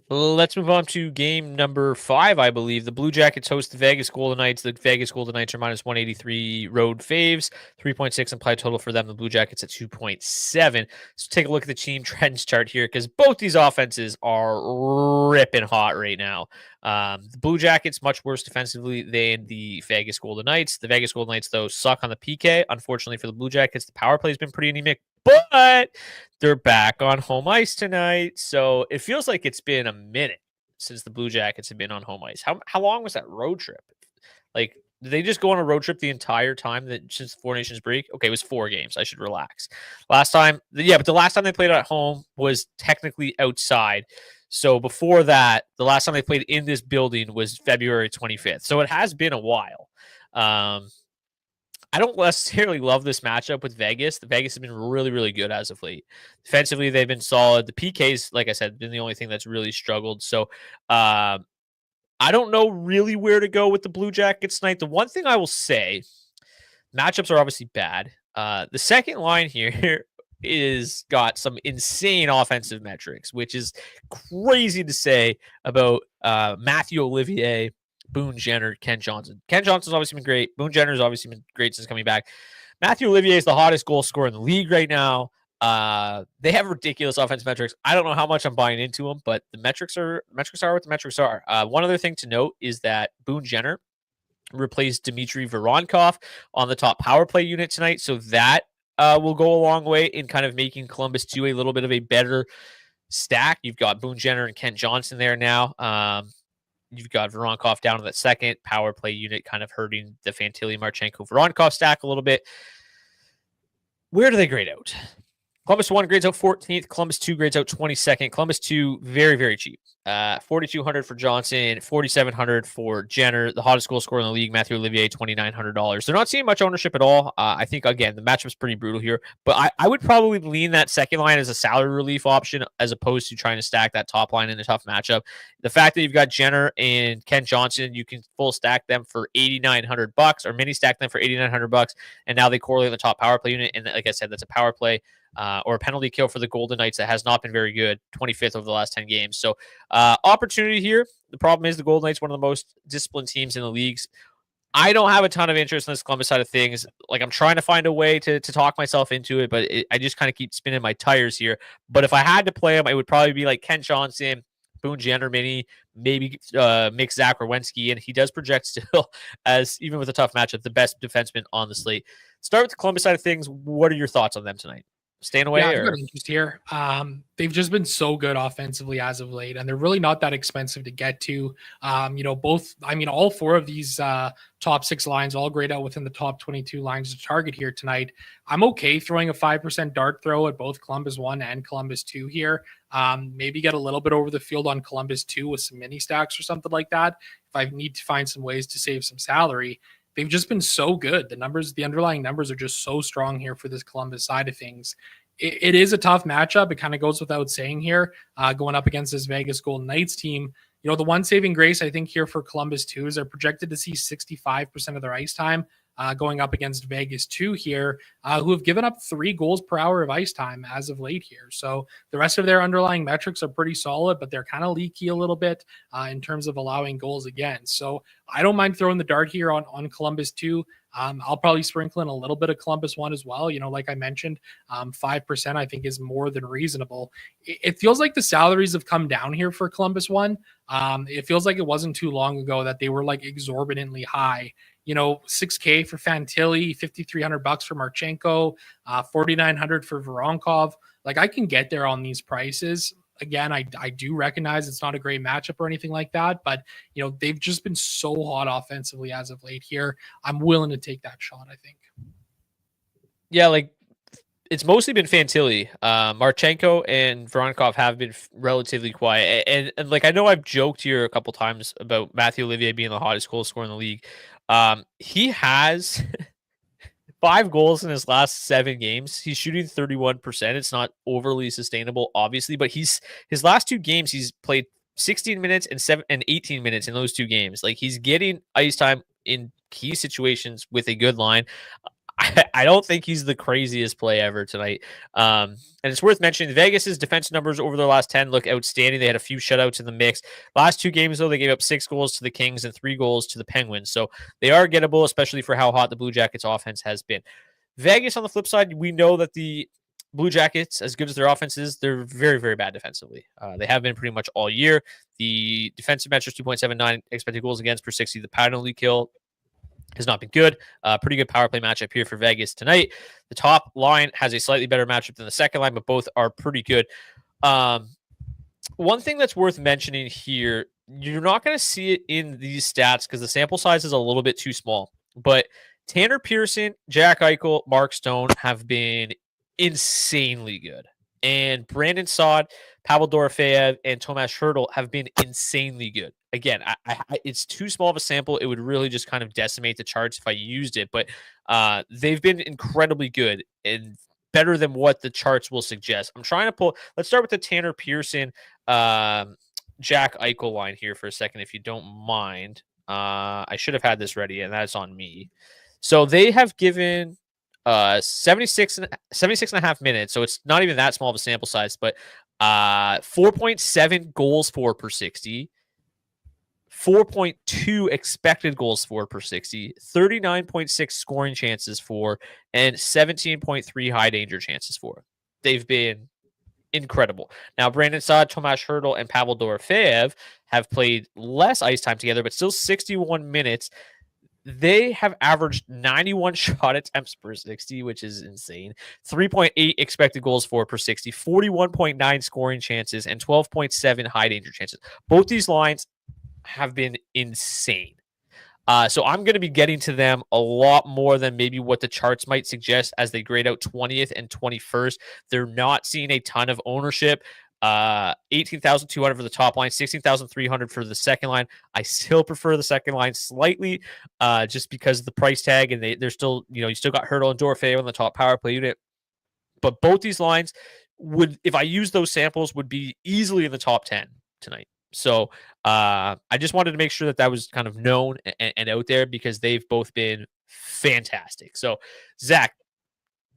Let's move on to game number 5, I believe. The Blue Jackets host the Vegas Golden Knights. The Vegas Golden Knights are minus 183 road faves, 3.6 implied total for them. The Blue Jackets at 2.7. So take a look at the team trends chart here, because both these offenses are ripping hot right now. The Blue Jackets much worse defensively than the Vegas Golden Knights. The Vegas Golden Knights, though, suck on the PK. Unfortunately for the Blue Jackets, the power play has been pretty anemic, but they're back on home ice tonight. So it feels like it's been a minute since the Blue Jackets have been on home ice. How long was that road trip? Did they just go on a road trip the entire time since the Four Nations break? Okay, it was 4 games. I should relax. But the last time they played at home was technically outside. So before that, the last time they played in this building was February 25th. So it has been a while. I don't necessarily love this matchup with Vegas. The Vegas has been really, really good as of late. Defensively, they've been solid. The PKs, like I said, been the only thing that's really struggled. So I don't know really where to go with the Blue Jackets tonight. The one thing I will say, matchups are obviously bad. The second line here is got some insane offensive metrics, which is crazy to say about Matthew Olivier, Boone Jenner, Ken Johnson. Ken Johnson's obviously been great. Boone Jenner's obviously been great since coming back. Matthew Olivier is the hottest goal scorer in the league right now. They have ridiculous offensive metrics. I don't know how much I'm buying into them, but the metrics are what the metrics are. One other thing to note is that Boone Jenner replaced Dmitry Voronkov on the top power play unit tonight, so that will go a long way in kind of making Columbus 2 a little bit of a better stack. You've got Boone Jenner and Ken Johnson there now. You've got Voronkov down to that second power play unit, kind of hurting the Fantilli, Marchenko, Voronkov stack a little bit. Where do they grade out? Columbus 1 grades out 14th. Columbus 2 grades out 22nd. Columbus 2, very, very cheap. $4,200 for Johnson, $4,700 for Jenner. The hottest goal scorer in the league, Matthew Olivier, $2,900. They're not seeing much ownership at all. I think, again, the matchup's pretty brutal here. But I would probably lean that second line as a salary relief option as opposed to trying to stack that top line in a tough matchup. The fact that you've got Jenner and Ken Johnson, you can full stack them for $8,900 or mini stack them for $8,900. And now they correlate the top power play unit. And like I said, that's a power play or a penalty kill for the Golden Knights that has not been very good, 25th over the last 10 games. So opportunity here. The problem is the Golden Knights, one of the most disciplined teams in the leagues. I don't have a ton of interest in this Columbus side of things. I'm trying to find a way to talk myself into it, but I just kind of keep spinning my tires here. But if I had to play them, it would probably be like Ken Johnson, Boone Jenner mini, maybe mix Zach Werenski, and he does project still as, even with a tough matchup, the best defenseman on the slate. Start with the Columbus side of things. What are your thoughts on them tonight? staying away? Yeah, I've Or got interest here. They've just been so good offensively as of late, and they're really not that expensive to get to. All four of these top six lines all grayed out within the top 22 lines to target here tonight. I'm okay throwing a 5% dart throw at both Columbus 1 and Columbus 2 here. Maybe get a little bit over the field on Columbus 2 with some mini stacks or something like that if I need to find some ways to save some salary. They've just been so good. The underlying numbers are just so strong here for this Columbus side of things. It is a tough matchup. It kind of goes without saying here, going up against this Vegas Golden Knights team. The one saving grace I think here for Columbus 2 is they're projected to see 65% of their ice time going up against Vegas 2 here, who have given up 3 goals per hour of ice time as of late here. So the rest of their underlying metrics are pretty solid, but they're kind of leaky a little bit in terms of allowing goals again. So I don't mind throwing the dart here on Columbus 2. I'll probably sprinkle in a little bit of Columbus 1 as well. Like I mentioned, 5% I think is more than reasonable. It feels like the salaries have come down here for Columbus 1. It feels like it wasn't too long ago that they were like exorbitantly high. $6K for Fantilli, $5,300 for Marchenko, $4,900 for Voronkov. Like I can get there on these prices. Again, I do recognize it's not a great matchup or anything like that, but they've just been so hot offensively as of late here. I'm willing to take that shot, I think. yeah, like it's mostly been Fantilli. Marchenko and Voronkov have been relatively quiet, and like I know I've joked here a couple times about Matthew Olivier being the hottest goal scorer in the league. He has 5 goals in his last 7 games. He's shooting 31%. It's not overly sustainable, obviously, but his last 2 games, he's played 16 minutes and 18 minutes in those 2 games. Like he's getting ice time in key situations with a good line. I don't think he's the craziest play ever tonight. And it's worth mentioning Vegas's defense numbers over their last 10 look outstanding. They had a few shutouts in the mix. Last 2 games, though, they gave up 6 goals to the Kings and 3 goals to the Penguins. So they are gettable, especially for how hot the Blue Jackets offense has been. Vegas, on the flip side, we know that the Blue Jackets, as good as their offense is, they're very, very bad defensively. They have been pretty much all year. The defensive metrics, 2.79 expected goals against per 60. The penalty kill has not been good. Pretty good power play matchup here for Vegas tonight. The top line has a slightly better matchup than the second line, but both are pretty good. One thing that's worth mentioning here, you're not going to see it in these stats because the sample size is a little bit too small, but Tanner Pearson, Jack Eichel, Mark Stone have been insanely good. And Brandon Saad, Pavel Dorofeyev, and Tomas Hertl have been insanely good. Again, it's too small of a sample. It would really just kind of decimate the charts if I used it. But they've been incredibly good and better than what the charts will suggest. I'm trying to pull. Let's start with the Tanner Pearson, Jack Eichel line here for a second, if you don't mind. I should have had this ready, and that's on me. So they have given 76 and a half minutes. So it's not even that small of a sample size, but 4.7 goals for per 60, 4.2 expected goals for per 60, 39.6 scoring chances for, and 17.3 high danger chances for. They've been incredible. Now, Brandon Saad, Tomas Hertl, and Pavel Dorofeyev have played less ice time together, but still 61 minutes. They have averaged 91 shot attempts per 60, which is insane. 3.8 expected goals for per 60, 41.9 scoring chances, and 12.7 high danger chances. Both these lines have been insane. So I'm going to be getting to them a lot more than maybe what the charts might suggest as they grade out 20th and 21st. They're not seeing a ton of ownership. 18,200 for the top line, 16,300 for the second line. I still prefer the second line slightly, just because of the price tag, and they're still, you still got Hertl and Dorofeyev on the top power play unit. But both these lines would, if I use those samples, would be easily in the top 10 tonight. So I just wanted to make sure that was kind of known and out there because they've both been fantastic. So Zach,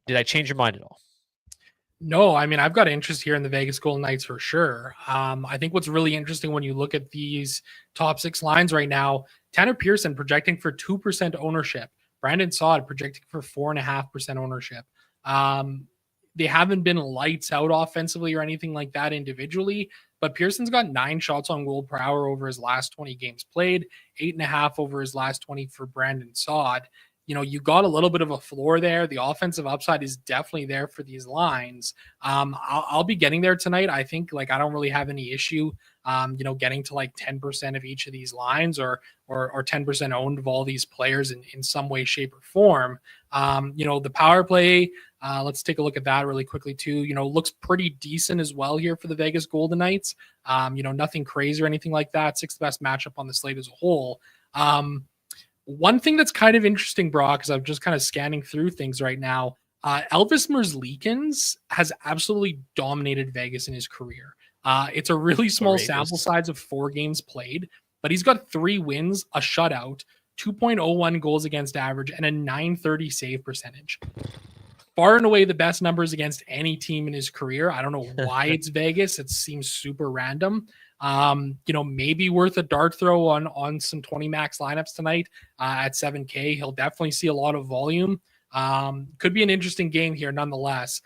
did I change your mind at all? No, I mean, I've got interest here in the Vegas Golden Knights for sure. I think what's really interesting when you look at these top 6 lines right now, Tanner Pearson projecting for 2% ownership, Brandon Saad projecting for 4.5% ownership. They haven't been lights out offensively or anything like that individually, but Pearson's got 9 shots on goal per hour over his last 20 games played, 8.5 over his last 20 for Brandon Saad. you got a little bit of a floor there. The offensive upside is definitely there for these lines. I'll be getting there tonight. I think I don't really have any issue, getting to 10% of each of these lines or 10% owned of all these players in some way, shape, or form. The power play, let's take a look at that really quickly too. Looks pretty decent as well here for the Vegas Golden Knights. Nothing crazy or anything like that. Sixth best matchup on the slate as a whole. One thing that's kind of interesting, Brock, because I'm just kind of scanning through things right now. Elvis Merzlikins has absolutely dominated Vegas in his career. It's a really small sample size of 4 games played, but he's got 3 wins, a shutout, 2.01 goals against average, and a 930 save percentage. Far and away the best numbers against any team in his career. I don't know why it's Vegas. It seems super random. Maybe worth a dart throw on some 20 max lineups tonight at 7K. He'll definitely see a lot of volume. Could be an interesting game here nonetheless,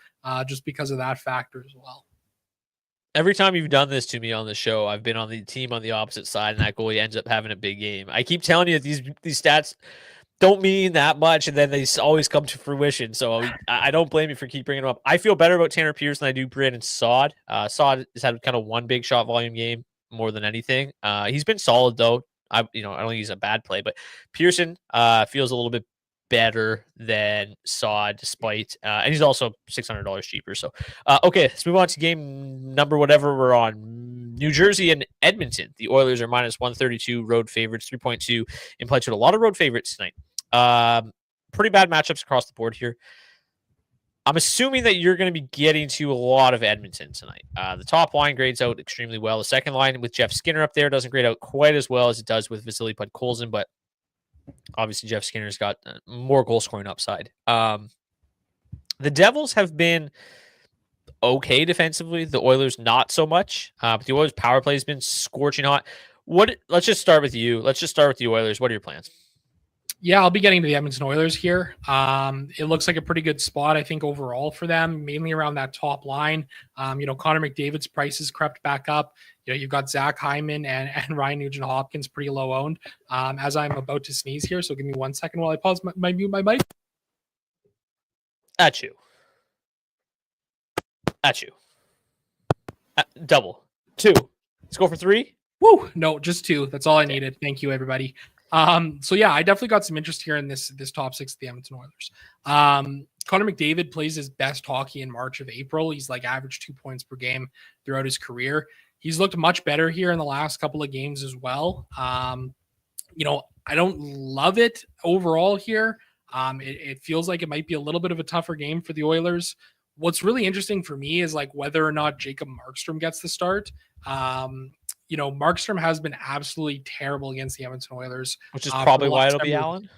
just because of that factor as well. Every time you've done this to me on the show, I've been on the team on the opposite side, and that goalie ends up having a big game. I keep telling you that these stats don't mean that much, and then they always come to fruition. So I don't blame you for keep bringing them up. I feel better about Tanner Pierce than I do Brandon Saad. Saad has had kind of one big shot volume game more than anything. He's been solid though. I don't think he's a bad play, but Pearson feels a little bit better than Saad, despite and he's also $600 cheaper. So okay, let's move on to game number whatever we're on. New Jersey and Edmonton. The Oilers are -132 road favorites, 3.2 implied to a lot of road favorites tonight. Pretty bad matchups across the board here. I'm assuming that you're going to be getting to a lot of Edmonton tonight. The top line grades out extremely well. The second line with Jeff Skinner up there doesn't grade out quite as well as it does with Vasily Podkolzin, but obviously Jeff Skinner's got more goal scoring upside. The Devils have been okay defensively. The Oilers not so much. But the Oilers power play has been scorching hot. Let's just start with you. Let's just start with the Oilers. What are your plans? Yeah, I'll be getting to the Edmonton Oilers here. It looks like a pretty good spot, I think, overall for them, mainly around that top line. Connor McDavid's prices crept back up. You've got Zach Hyman and Ryan Nugent-Hopkins pretty low owned. As I'm about to sneeze here, so give me 1 second while I pause my mute my mic. At you. Double. 2. Let's go for 3. Woo! No, just 2. That's all I needed. Thank you, everybody. So yeah, I definitely got some interest here in this top 6 of the Edmonton Oilers. Connor McDavid plays his best hockey in March of April. He's averaged 2 points per game throughout his career. He's looked much better here in the last couple of games as well. I don't love it overall here. It feels like it might be a little bit of a tougher game for the Oilers. What's really interesting for me is whether or not Jacob Markstrom gets the start. Markstrom has been absolutely terrible against the Edmonton Oilers. Which is probably why it'll be Allen.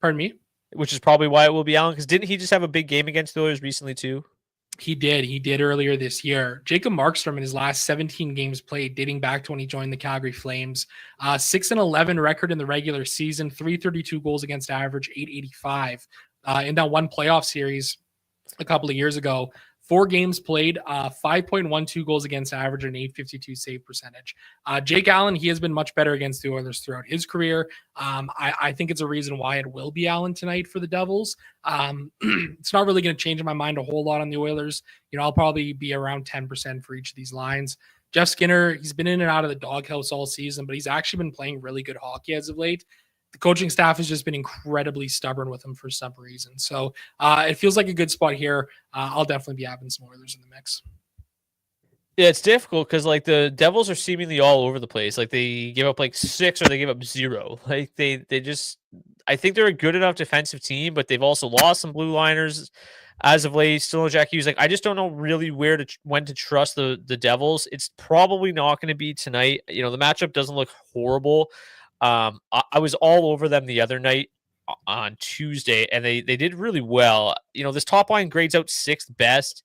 Pardon me? Which is probably why it will be Allen, because didn't he just have a big game against the Oilers recently too? He did earlier this year. Jacob Markstrom in his last 17 games played, dating back to when he joined the Calgary Flames, 6-11 record in the regular season, 332 goals against average, 885. In that one playoff series a couple of years ago, 4 games played, 5.12 goals against average, and 852 save percentage. Jake Allen, he has been much better against the Oilers throughout his career. I think it's a reason why it will be Allen tonight for the Devils. It's not really going to change my mind a whole lot on the Oilers. I'll probably be around 10% for each of these lines. Jeff Skinner, he's been in and out of the doghouse all season, but he's actually been playing really good hockey as of late. The coaching staff has just been incredibly stubborn with him for some reason. So it feels like a good spot here. I'll definitely be having some Oilers in the mix. Yeah, it's difficult because the Devils are seemingly all over the place. They give up 6 or they give up 0. They just, I think they're a good enough defensive team, but they've also lost some blue liners as of late. Still no Jack Hughes. I just don't know really when to trust the Devils. It's probably not going to be tonight. The matchup doesn't look horrible. I was all over them the other night on Tuesday, and they did really well. This top line grades out 6th best.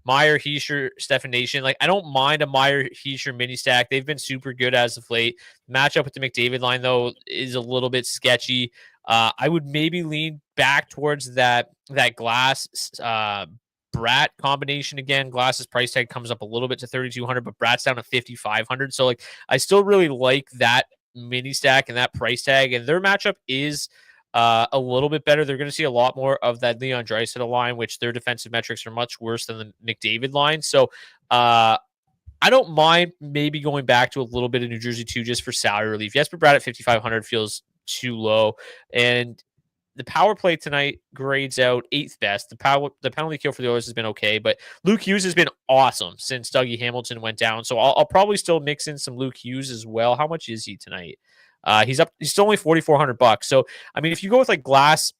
Meyer, Heischer, Stefan Nation. I don't mind a Meyer, Heischer mini stack. They've been super good as of late. Matchup with the McDavid line, though, is a little bit sketchy. I would maybe lean back towards that Glass Bratt combination again. Glass's price tag comes up a little bit to 3,200, but Bratt's down to 5,500. So I still really like that mini stack and that price tag, and their matchup is a little bit better. They're going to see a lot more of that Leon Draisaitl line, which their defensive metrics are much worse than the McDavid line. So I don't mind maybe going back to a little bit of New Jersey too, just for salary relief. Jesper Bratt at 5,500 feels too low, and the power play tonight grades out 8th best. The penalty kill for the Oilers has been okay, but Luke Hughes has been awesome since Dougie Hamilton went down. So I'll probably still mix in some Luke Hughes as well. How much is he tonight? He's still only $4,400. So I mean, if you go with like Glass,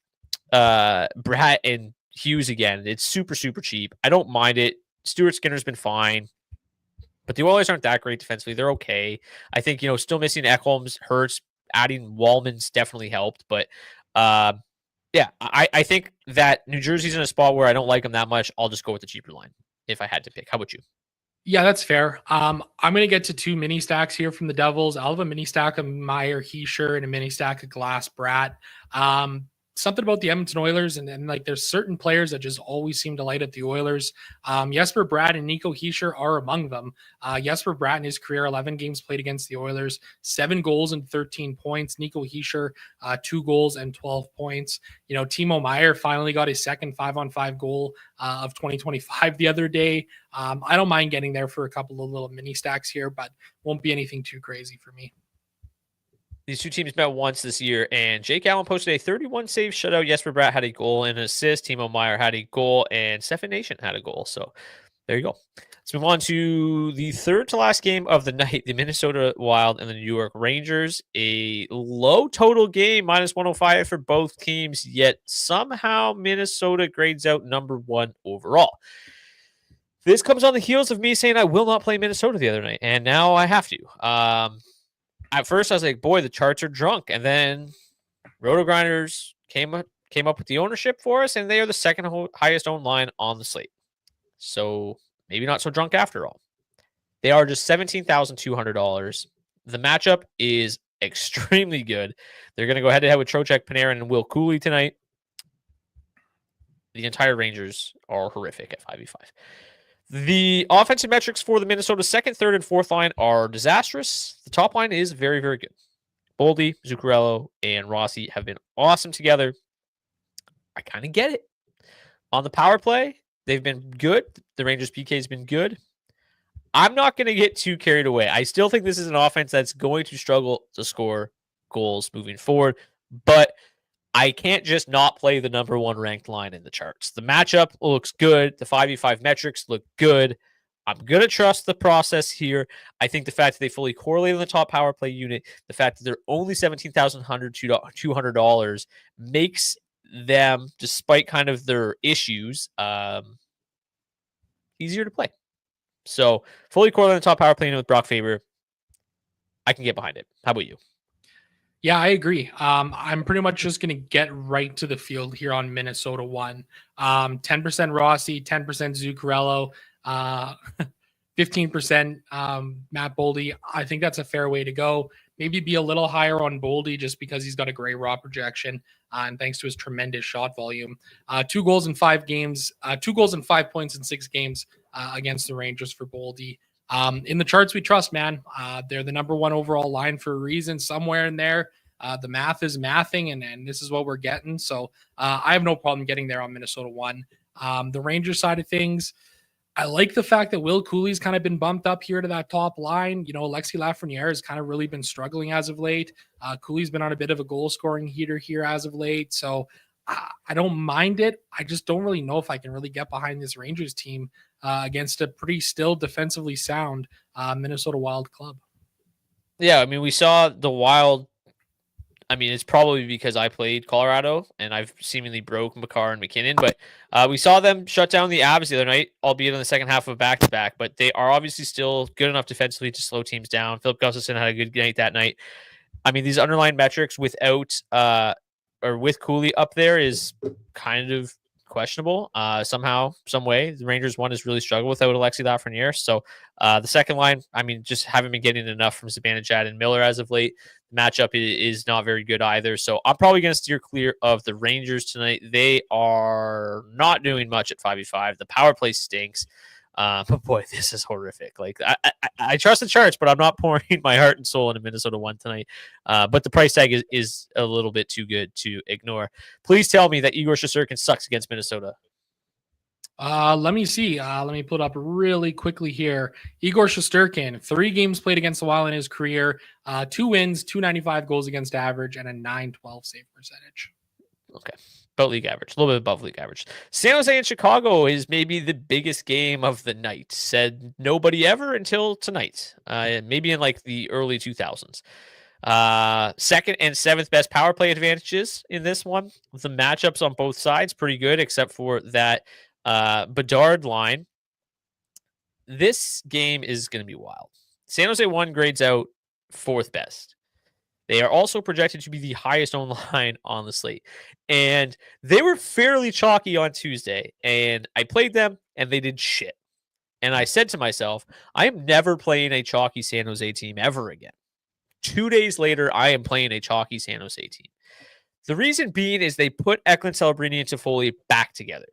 Bratt, and Hughes again, it's super cheap. I don't mind it. Stuart Skinner's been fine. But the Oilers aren't that great defensively. They're okay. I think, still missing Ekholm's hurts. Adding Wallman's definitely helped. But, yeah, I think that New Jersey's in a spot where I don't like them that much. I'll just go with the cheaper line if I had to pick. How about you? Yeah, that's fair. I'm going to get to 2 mini stacks here from the Devils. I'll have a mini stack of Meyer Heischer and a mini stack of Glass Bratt. Something about the Edmonton Oilers, and like there's certain players that just always seem to light up the Oilers. Jesper Bratt and Nico Hischier are among them. Jesper Bratt in his career, 11 games played against the Oilers, 7 goals and 13 points. Nico Hischier, 2 goals and 12 points. Timo Meier finally got his second 5-on-5 goal of 2025 the other day. I don't mind getting there for a couple of little mini stacks here, but won't be anything too crazy for me. These two teams met once this year, and Jake Allen posted a 31-save shutout. Jesper Bratt had a goal and an assist. Timo Meier had a goal, and Stefan Nation had a goal. So there you go. Let's move on to the third to last game of the night, the Minnesota Wild and the New York Rangers. A low total game, -105 for both teams, yet somehow Minnesota grades out number 1 overall. This comes on the heels of me saying I will not play Minnesota the other night, and now I have to. At first, I was like, boy, the charts are drunk. And then Roto-Grinders came up with the ownership for us, and they are the second highest owned line on the slate. So maybe not so drunk after all. They are just $17,200. The matchup is extremely good. They're going to go head-to-head with Trocheck, Panarin, and Will Cooley tonight. The entire Rangers are horrific at 5v5. The offensive metrics for the Minnesota second, third, and fourth line are disastrous. The top line is very, very good. Boldy, Zuccarello, and Rossi have been awesome together. I kind of get it. On the power play, they've been good. The Rangers' PK has been good. I'm not going to get too carried away. I still think this is an offense that's going to struggle to score goals moving forward, but I can't just not play the number 1 ranked line in the charts. The matchup looks good. The 5v5 metrics look good. I'm going to trust the process here. I think the fact that they fully correlate on the top power play unit, the fact that they're only $17,200 makes them, despite kind of their issues, easier to play. So fully correlate on the top power play unit with Brock Faber, I can get behind it. How about you? Yeah, I agree. I'm pretty much just going to get right to the field here on Minnesota 1. 10% Rossi, 10% Zuccarello, 15% Matt Boldy. I think that's a fair way to go. Maybe be a little higher on Boldy just because he's got a great raw projection and thanks to his tremendous shot volume. 2 goals in 5 games, 2 goals and 5 points in 6 games against the Rangers for Boldy. In the charts we trust, man. They're the number 1 overall line for a reason. Somewhere in there, the math is mathing, and this is what we're getting. So I have no problem getting there on Minnesota 1. The Rangers side of things, I like the fact that Will Cooley's kind of been bumped up here to that top line. Alexis Lafreniere has kind of really been struggling as of late. Cooley's been on a bit of a goal-scoring heater here as of late. So I don't mind it. I just don't really know if I can really get behind this Rangers team against a pretty still defensively sound Minnesota Wild club. Yeah, I mean, we saw the Wild. I mean, it's probably because I played Colorado and I've seemingly broke Makar and McKinnon, but we saw them shut down the Avs the other night, albeit in the second half of a back-to-back, but they are obviously still good enough defensively to slow teams down. Philip Gustafsson had a good night that night. I mean, these underlying metrics without or with Cooley up there is kind of questionable. Somehow, some way, the Rangers one has really struggled without Alexis Lafreniere. So the second line, I mean, just haven't been getting enough from Zibanejad and Miller as of late. The matchup is not very good either. So I'm probably going to steer clear of the Rangers tonight. They are not doing much at 5v5. The power play stinks. But boy, this is horrific. Like I trust the charts, but I'm not pouring my heart and soul into Minnesota 1 tonight. But the price tag is a little bit too good to ignore. Please tell me that Igor Shesterkin sucks against Minnesota. Let me see. Let me pull it up really quickly here. Igor Shesterkin, 3 games played against the Wild in his career, 2 wins, 295 goals against average, and a 912 save percentage. Okay. About league average, a little bit above league average. San Jose and Chicago is maybe the biggest game of the night. Said nobody ever until tonight. Maybe in like the early 2000s. Second and 7th best power play advantages in this one. The matchups on both sides pretty good, except for that Bedard line. This game is going to be wild. San Jose 1 grades out 4th best. They are also projected to be the highest owned line on the slate. And they were fairly chalky on Tuesday. And I played them, and they did shit. And I said to myself, I am never playing a chalky San Jose team ever again. 2 days later, I am playing a chalky San Jose team. The reason being is they put Eklund, Celebrini, and Toffoli back together.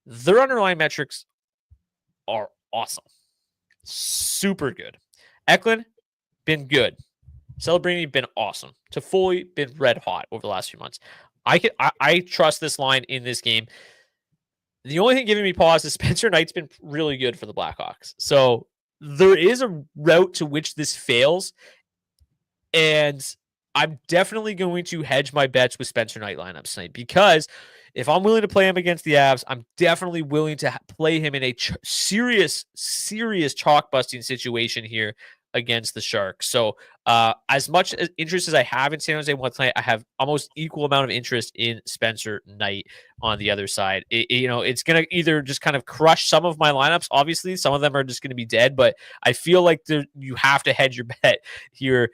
Their underlying metrics are awesome. Super good. Eklund, been good. Celebrini been awesome. Toffoli been red hot over the last few months. I trust this line in this game. The only thing giving me pause is Spencer Knight's been really good for the Blackhawks. So there is a route to which this fails. And I'm definitely going to hedge my bets with Spencer Knight lineups tonight, because if I'm willing to play him against the Avs, I'm definitely willing to play him in a serious chalk busting situation here against the Sharks. So as much interest as I have in San Jose 1 tonight, I have almost equal amount of interest in Spencer Knight on the other side. It's going to either just kind of crush some of my lineups. Obviously, some of them are just going to be dead, but I feel like you have to hedge your bet here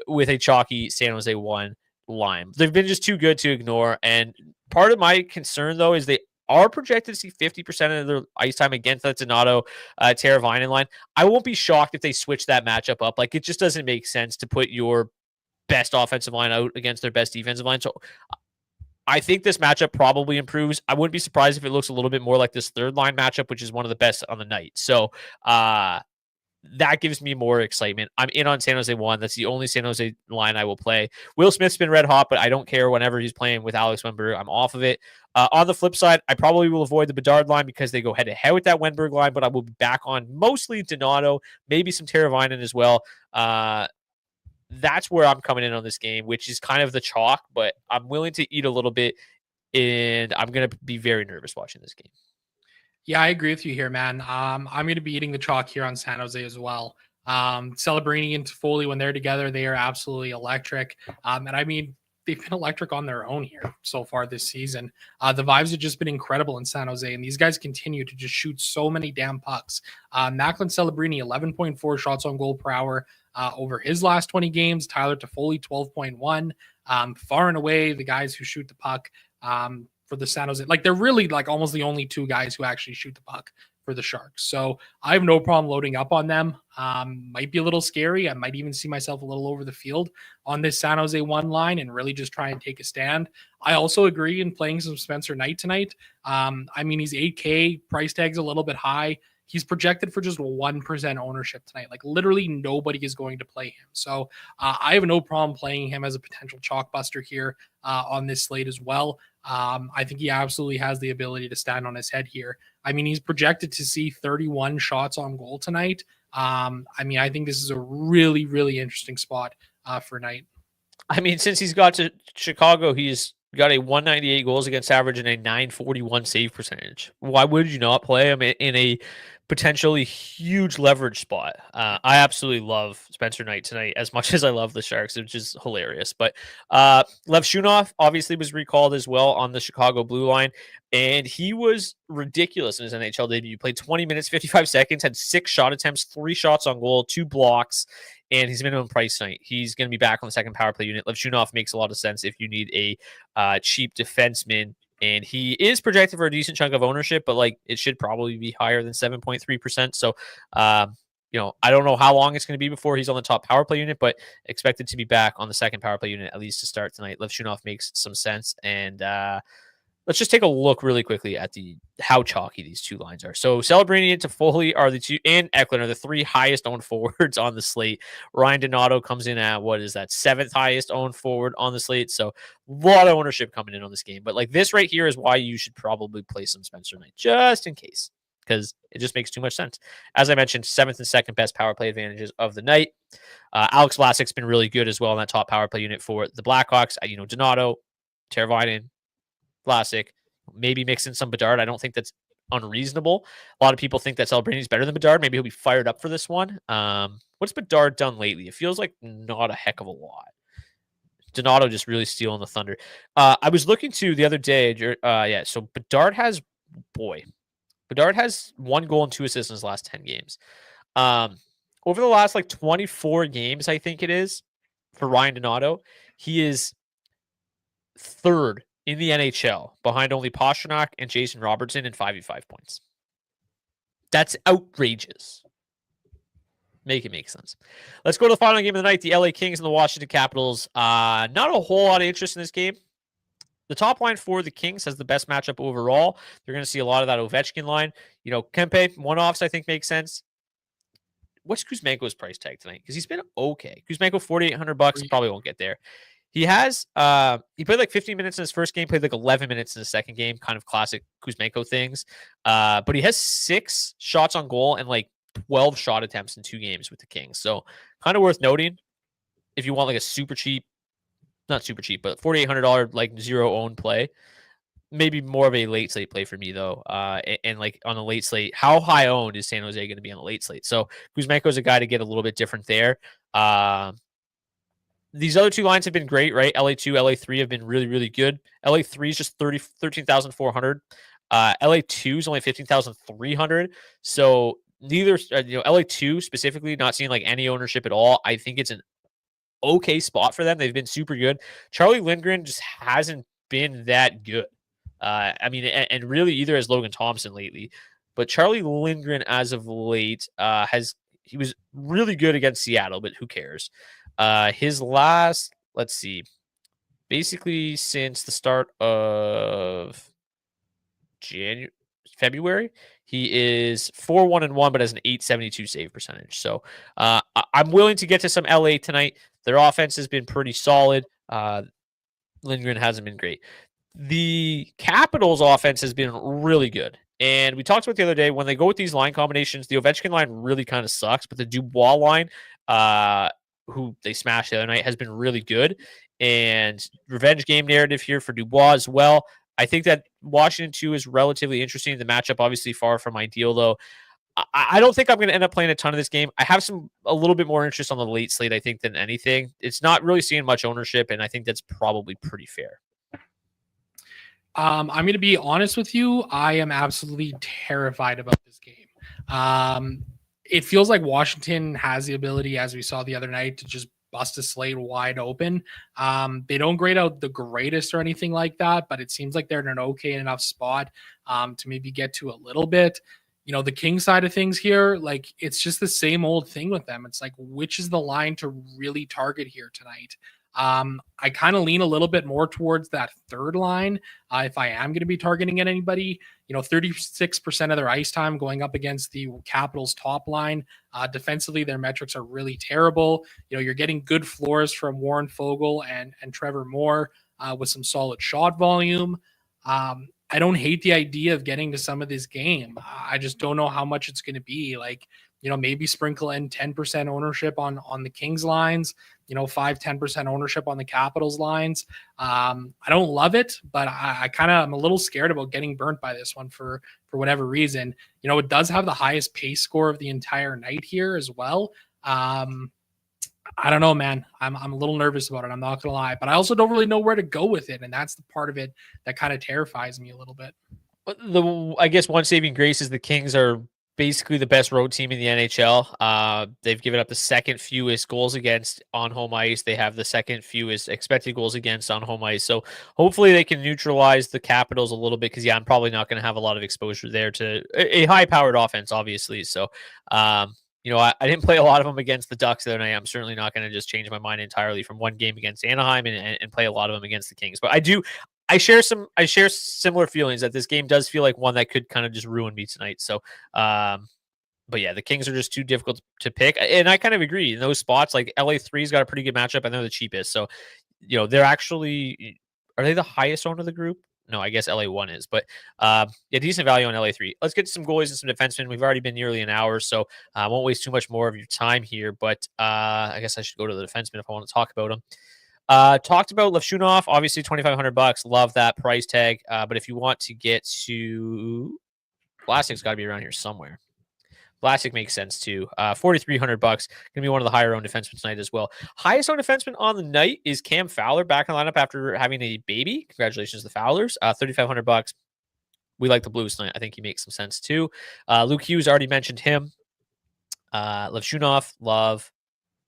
with a chalky San Jose 1 line. They've been just too good to ignore. And part of my concern, though, is they are projected to see 50% of their ice time against that Donato Teravainen line. I won't be shocked if they switch that matchup up. Like, it just doesn't make sense to put your best offensive line out against their best defensive line. So I think this matchup probably improves. I wouldn't be surprised if it looks a little bit more like this third line matchup, which is one of the best on the night. So that gives me more excitement. I'm in on San Jose 1. That's the only San Jose line I will play. Will Smith's been red hot, but I don't care whenever he's playing with Alex Wennberg. I'm off of it. On the flip side, I probably will avoid the Bedard line because they go head-to-head with that Wennberg line, but I will be back on mostly Donato, maybe some Teravainen as well. That's where I'm coming in on this game, which is kind of the chalk, but I'm willing to eat a little bit, and I'm going to be very nervous watching this game. Yeah, I agree with you here, man. I'm going to be eating the chalk here on San Jose as well. Celebrini and Toffoli, when they're together, they are absolutely electric. And I mean, they've been electric on their own here so far this season. The vibes have just been incredible in San Jose, and these guys continue to just shoot so many damn pucks. Macklin Celebrini, 11.4 shots on goal per hour over his last 20 games. Tyler Toffoli, 12.1. Far and away, the guys who shoot the puck for the San Jose, like, they're really like almost the only 2 guys who actually shoot the puck for the Sharks. So I have no problem loading up on them. Might be a little scary. I might even see myself a little over the field on this San Jose 1 line and really just try and take a stand. I also agree in playing some Spencer Knight tonight. I mean, he's 8K, price tag's a little bit high. He's projected for just 1% ownership tonight. Like, literally nobody is going to play him. So I have no problem playing him as a potential chalk buster here on this slate as well. I think he absolutely has the ability to stand on his head here. I mean, he's projected to see 31 shots on goal tonight. I mean, I think this is a really, really interesting spot for Knight. I mean, since he's got to Chicago, he's got a 198 goals against average and a 941 save percentage. Why would you not play him in a potentially huge leverage spot? I absolutely love Spencer Knight tonight as much as I love the Sharks, which is hilarious. But Lev Shunov obviously was recalled as well on the Chicago blue line, and he was ridiculous in his NHL debut. He played 20 minutes, 55 seconds, had 6 shot attempts, 3 shots on goal, 2 blocks, and he's minimum price tonight. He's going to be back on the second power play unit. Lev Shunov makes a lot of sense if you need a cheap defenseman. And he is projected for a decent chunk of ownership, but like, it should probably be higher than 7.3%. So, I don't know how long it's going to be before he's on the top power play unit, but expected to be back on the second power play unit, at least to start tonight. Lev Shunov makes some sense. And let's just take a look really quickly at how chalky these two lines are. So Celebrini and Toffoli are the two, and Eklund are the three highest owned forwards on the slate. Ryan Donato comes in at, what is that, seventh highest owned forward on the slate. So a lot of ownership coming in on this game. But like this right here is why you should probably play some Spencer Knight, just in case, because it just makes too much sense. As I mentioned, seventh and second best power play advantages of the night. Alex Vlasic's been really good as well in that top power play unit for the Blackhawks. Donato, Teravainen, Vlasic, maybe mix in some Bedard. I don't think that's unreasonable. A lot of people think that Celebrini's better than Bedard. Maybe he'll be fired up for this one. What's Bedard done lately? It feels like not a heck of a lot. Donato just really stealing the thunder. I was looking to the other day. So Bedard has 1 goal and 2 assists in his last 10 games. Over the last 24 games, I think it is, for Ryan Donato, he is third in the NHL, behind only Pastrnak and Jason Robertson in 5v5 points. That's outrageous. Make it make sense. Let's go to the final game of the night, the LA Kings and the Washington Capitals. Not a whole lot of interest in this game. The top line for the Kings has the best matchup overall. They're going to see a lot of that Ovechkin line. Kempe, one-offs, I think, makes sense. What's Kuzmenko's price tag tonight? Because he's been okay. Kuzmenko, $4,800. Probably won't get there. He played 15 minutes in his first game, played 11 minutes in the second game, kind of classic Kuzmenko things. But he has 6 shots on goal and 12 shot attempts in 2 games with the Kings. So kind of worth noting if you want a super cheap, not super cheap, but $4,800 zero owned play. Maybe more of a late slate play for me though. And on a late slate, how high owned is San Jose going to be on the late slate? So Kuzmenko is a guy to get a little bit different there. These other 2 lines have been great, right? LA2, LA3 have been really, really good. LA3 is just 13,400. LA2 is only 15,300. So neither, LA2 specifically, not seeing any ownership at all. I think it's an okay spot for them. They've been super good. Charlie Lindgren just hasn't been that good. And really either has Logan Thompson lately. But Charlie Lindgren, as of late, he was really good against Seattle, but who cares? His last, let's see, basically since the start of February, he is 4-1-1, but has an 872 save percentage. So I'm willing to get to some LA tonight. Their offense has been pretty solid. Lindgren hasn't been great. The Capitals' offense has been really good. And we talked about the other day, when they go with these line combinations, the Ovechkin line really kind of sucks, but the Dubois line, who they smashed the other night, has been really good. And revenge game narrative here for Dubois as well. I think that Washington 2 is relatively interesting. The matchup, obviously, far from ideal, though. I don't think I'm going to end up playing a ton of this game. I have a little bit more interest on the late slate, I think, than anything. It's not really seeing much ownership, and I think that's probably pretty fair. I'm going to be honest with you. I am absolutely terrified about this game. It feels like Washington has the ability, as we saw the other night, to just bust a slate wide open. They don't grade out the greatest or anything like that, but it seems like they're in an okay enough spot to maybe get to a little bit. The King side of things here, it's just the same old thing with them. It's which is the line to really target here tonight? I kind of lean a little bit more towards that third line. If I am going to be targeting at anybody, 36% of their ice time going up against the Capitals top line. Defensively, their metrics are really terrible. You're getting good floors from Warren Fogle and Trevor Moore with some solid shot volume. I don't hate the idea of getting to some of this game. I just don't know how much it's going to be. Maybe sprinkle in 10% ownership on the Kings lines, 5-10% ownership on the Capitals lines. I don't love it, but I kind of am a little scared about getting burnt by this one for whatever reason. It does have the highest pace score of the entire night here as well. I don't know, man. I'm a little nervous about it. I'm not going to lie, but I also don't really know where to go with it. And that's the part of it that kind of terrifies me a little bit. I guess one saving grace is the Kings are basically the best road team in the NHL. They've given up the second fewest goals against on home ice. They have the second fewest expected goals against on home ice. So hopefully they can neutralize the Capitals a little bit, because I'm probably not going to have a lot of exposure there to a high-powered offense, obviously. So, I didn't play a lot of them against the Ducks the other night. I'm certainly not going to just change my mind entirely from one game against Anaheim and play a lot of them against the Kings. But I share similar feelings that this game does feel like one that could kind of just ruin me tonight. So, but yeah, the Kings are just too difficult to pick, and I kind of agree in those spots. Like LA3's got a pretty good matchup, and they're the cheapest. So, they're actually are they the highest owned of the group? No, I guess LA1 is, but yeah, decent value on LA3. Let's get to some goalies and some defensemen. We've already been nearly an hour, so I won't waste too much more of your time here. But I guess I should go to the defensemen if I want to talk about them. Talked about Levshunov, obviously $2,500. Love that price tag. But if you want to get to Vlasic's got to be around here somewhere. Vlasic makes sense too. $4,300. Gonna be one of the higher owned defensemen tonight as well. Highest owned defenseman on the night is Cam Fowler back in the lineup after having a baby. Congratulations to the Fowlers. $3,500. We like the Blues tonight. I think he makes some sense too. Luke Hughes already mentioned him. Levshunov, love.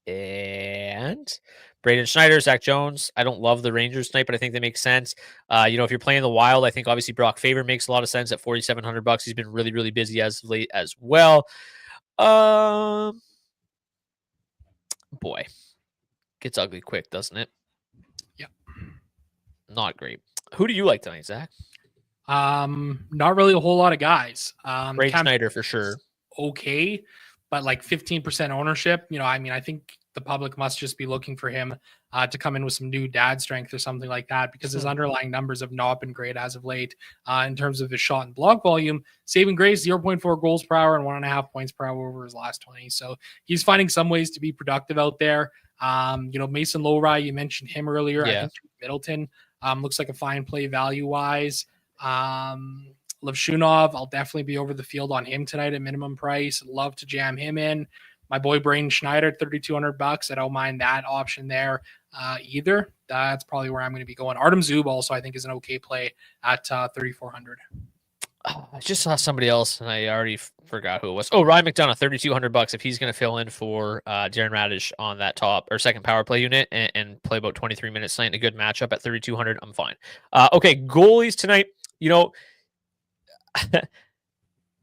And Braden Schneider, Zach Jones. I don't love the Rangers tonight, but I think they make sense. If you're playing the Wild, I think obviously Brock Faber makes a lot of sense at $4,700. He's been really, really busy as of late as well. Boy, gets ugly quick, doesn't it? Yep. Not great. Who do you like tonight, Zach? Not really a whole lot of guys. Braden Schneider for sure. Okay, but like 15% ownership. I think the public must just be looking for him to come in with some new dad strength or something like that, because his underlying numbers have not been great as of late in terms of his shot and block volume. Saving grace, 0.4 goals per hour and 1.5 points per hour over his last 20. So he's finding some ways to be productive out there. Mason Lowry, you mentioned him earlier. Yeah. I think Middleton looks like a fine play value-wise. Levshunov, I'll definitely be over the field on him tonight at minimum price. Love to jam him in. My boy Braden Schneider, $3,200. I don't mind that option there either. That's probably where I'm going to be going. Artem Zub also, I think, is an okay play at $3,400. I just saw somebody else, and I already forgot who it was. Oh, Ryan McDonough, $3,200. If he's going to fill in for Darren Radish on that top or second power play unit and play about 23 minutes tonight in a good matchup at $3,200, I'm fine. Okay, goalies tonight.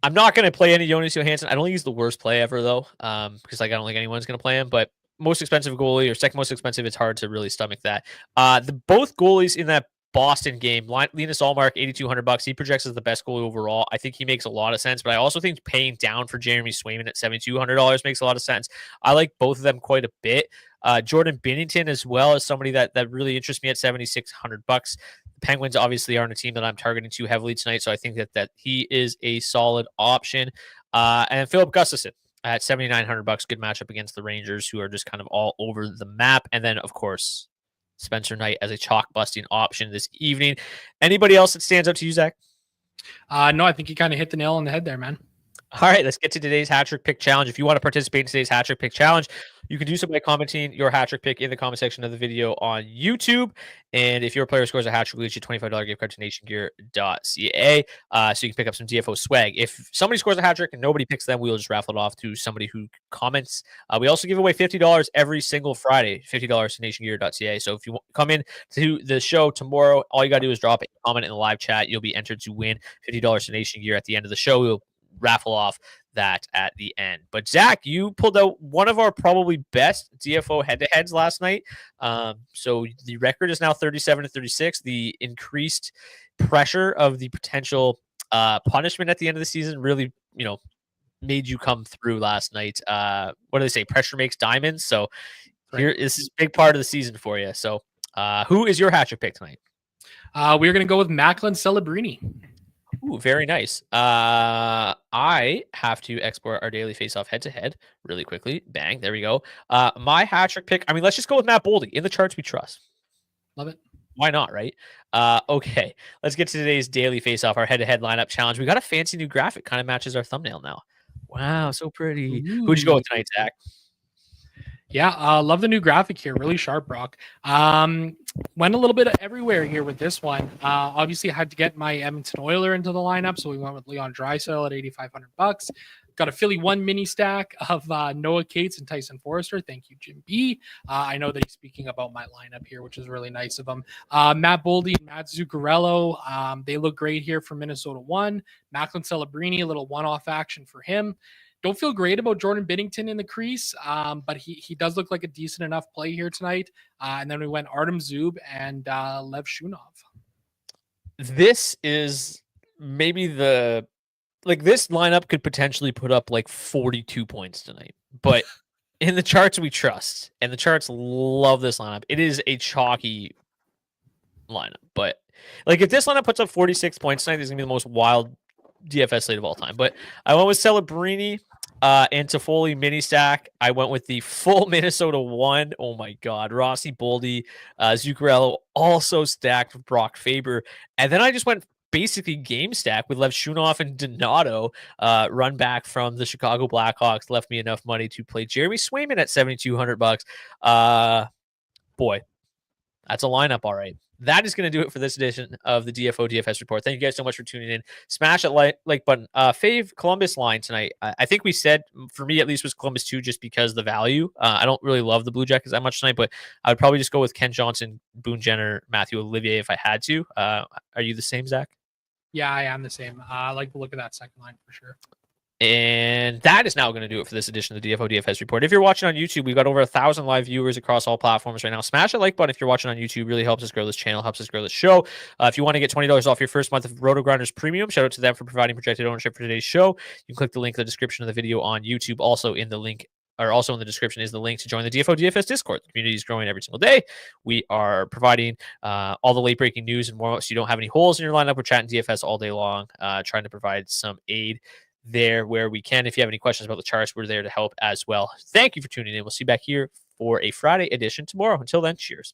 I'm not going to play any Jonas Johansson. I don't think he's the worst play ever, though, because I don't think anyone's going to play him. But most expensive goalie or second most expensive, it's hard to really stomach that. Both goalies in that Boston game, Linus Ullmark, $8,200. He projects as the best goalie overall. I think he makes a lot of sense, but I also think paying down for Jeremy Swayman at $7,200 makes a lot of sense. I like both of them quite a bit. Jordan Binnington as well as somebody that really interests me at $7,600. Penguins obviously aren't a team that I'm targeting too heavily tonight, so I think that he is a solid option. And Philip Gustafsson at $7,900, good matchup against the Rangers, who are just kind of all over the map. And then, of course, Spencer Knight as a chalk-busting option this evening. Anybody else that stands out to you, Zach? No, I think you kind of hit the nail on the head there, man. All right, let's get to today's hat trick pick challenge. If you want to participate in today's hat trick pick challenge, you can do so by commenting your hat trick pick in the comment section of the video on YouTube. And if your player scores a hat trick, we'll get you a $25 gift card to nationgear.ca so you can pick up some DFO swag. If somebody scores a hat trick and nobody picks them, we'll just raffle it off to somebody who comments. We also give away $50 every single Friday, $50 to nationgear.ca. So if you come in to the show tomorrow, all you got to do is drop a comment in the live chat. You'll be entered to win $50 to Nation Gear at the end of the show. We'll raffle off that at the end. But Zach, you pulled out one of our probably best DFO head-to-heads last night. So the record is now 37-36. The increased pressure of the potential punishment at the end of the season really, made you come through last night. What do they say? Pressure makes diamonds. So this is a big part of the season for you. So who is your hat trick pick tonight? We're going to go with Macklin Celebrini. Ooh, very nice. I have to export our daily face-off head-to-head really quickly. Bang, there we go. My hat trick pick, let's just go with Matt Boldy. In the charts we trust. Love it. Why not, right? Okay, let's get to today's daily face-off, our head-to-head lineup challenge. We got a fancy new graphic, kind of matches our thumbnail now. Wow, so pretty. Ooh. Who'd you go with tonight, Zach? Yeah, love the new graphic here. Really sharp, Brock. Went a little bit everywhere here with this one. Obviously, I had to get my Edmonton Oiler into the lineup, so we went with Leon Draisaitl at $8,500. Got a Philly 1 mini stack of Noah Cates and Tyson Forrester. Thank you, Jim B. I know that he's speaking about my lineup here, which is really nice of him. Matt Boldy and Matt Zuccarello, they look great here for Minnesota 1. Macklin Celebrini, a little one-off action for him. Don't feel great about Jordan Binnington in the crease, but he does look like a decent enough play here tonight. And then we went Artem Zub and Lev Shunov. this is maybe this lineup could potentially put up like 42 points tonight, but in the charts we trust, and the charts love this lineup. It is a chalky lineup, but like if this lineup puts up 46 points tonight, this is gonna be the most wild DFS slate of all time. But I went with Celebrini and Toffoli mini stack. I went with the full Minnesota 1. Oh my God. Rossi, Boldy, Zuccarello also stacked with Brock Faber. And then I just went basically game stack with Lev Shunoff and Donato, run back from the Chicago Blackhawks. Left me enough money to play Jeremy Swayman at $7,200. Boy, that's a lineup, all right. That is going to do it for this edition of the DFO DFS report. Thank you guys so much for tuning in. Smash that like button. Fave Columbus line tonight. I think we said, for me at least, was Columbus 2 just because the value. I don't really love the Blue Jackets that much tonight, but I would probably just go with Ken Johnson, Boone Jenner, Matthew Olivier if I had to. Are you the same, Zach? Yeah, I am the same. I like the look of that second line for sure. And that is now going to do it for this edition of the DFO DFS report. If you're watching on YouTube, we've got over 1,000 live viewers across all platforms right now. Smash that like button if you're watching on YouTube. Really helps us grow this channel, helps us grow this show. If you want to get $20 off your first month of Roto Grinders Premium, shout out to them for providing projected ownership for today's show. You can click the link in the description of the video on YouTube. Also in the description is the link to join the DFO DFS Discord. The community is growing every single day. We are providing all the late breaking news and more, so you don't have any holes in your lineup. We're chatting DFS all day long, trying to provide some aid there where we can. If you have any questions about the charts, we're there to help as well. Thank you for tuning in. We'll see you back here for a Friday edition tomorrow. Until then, cheers.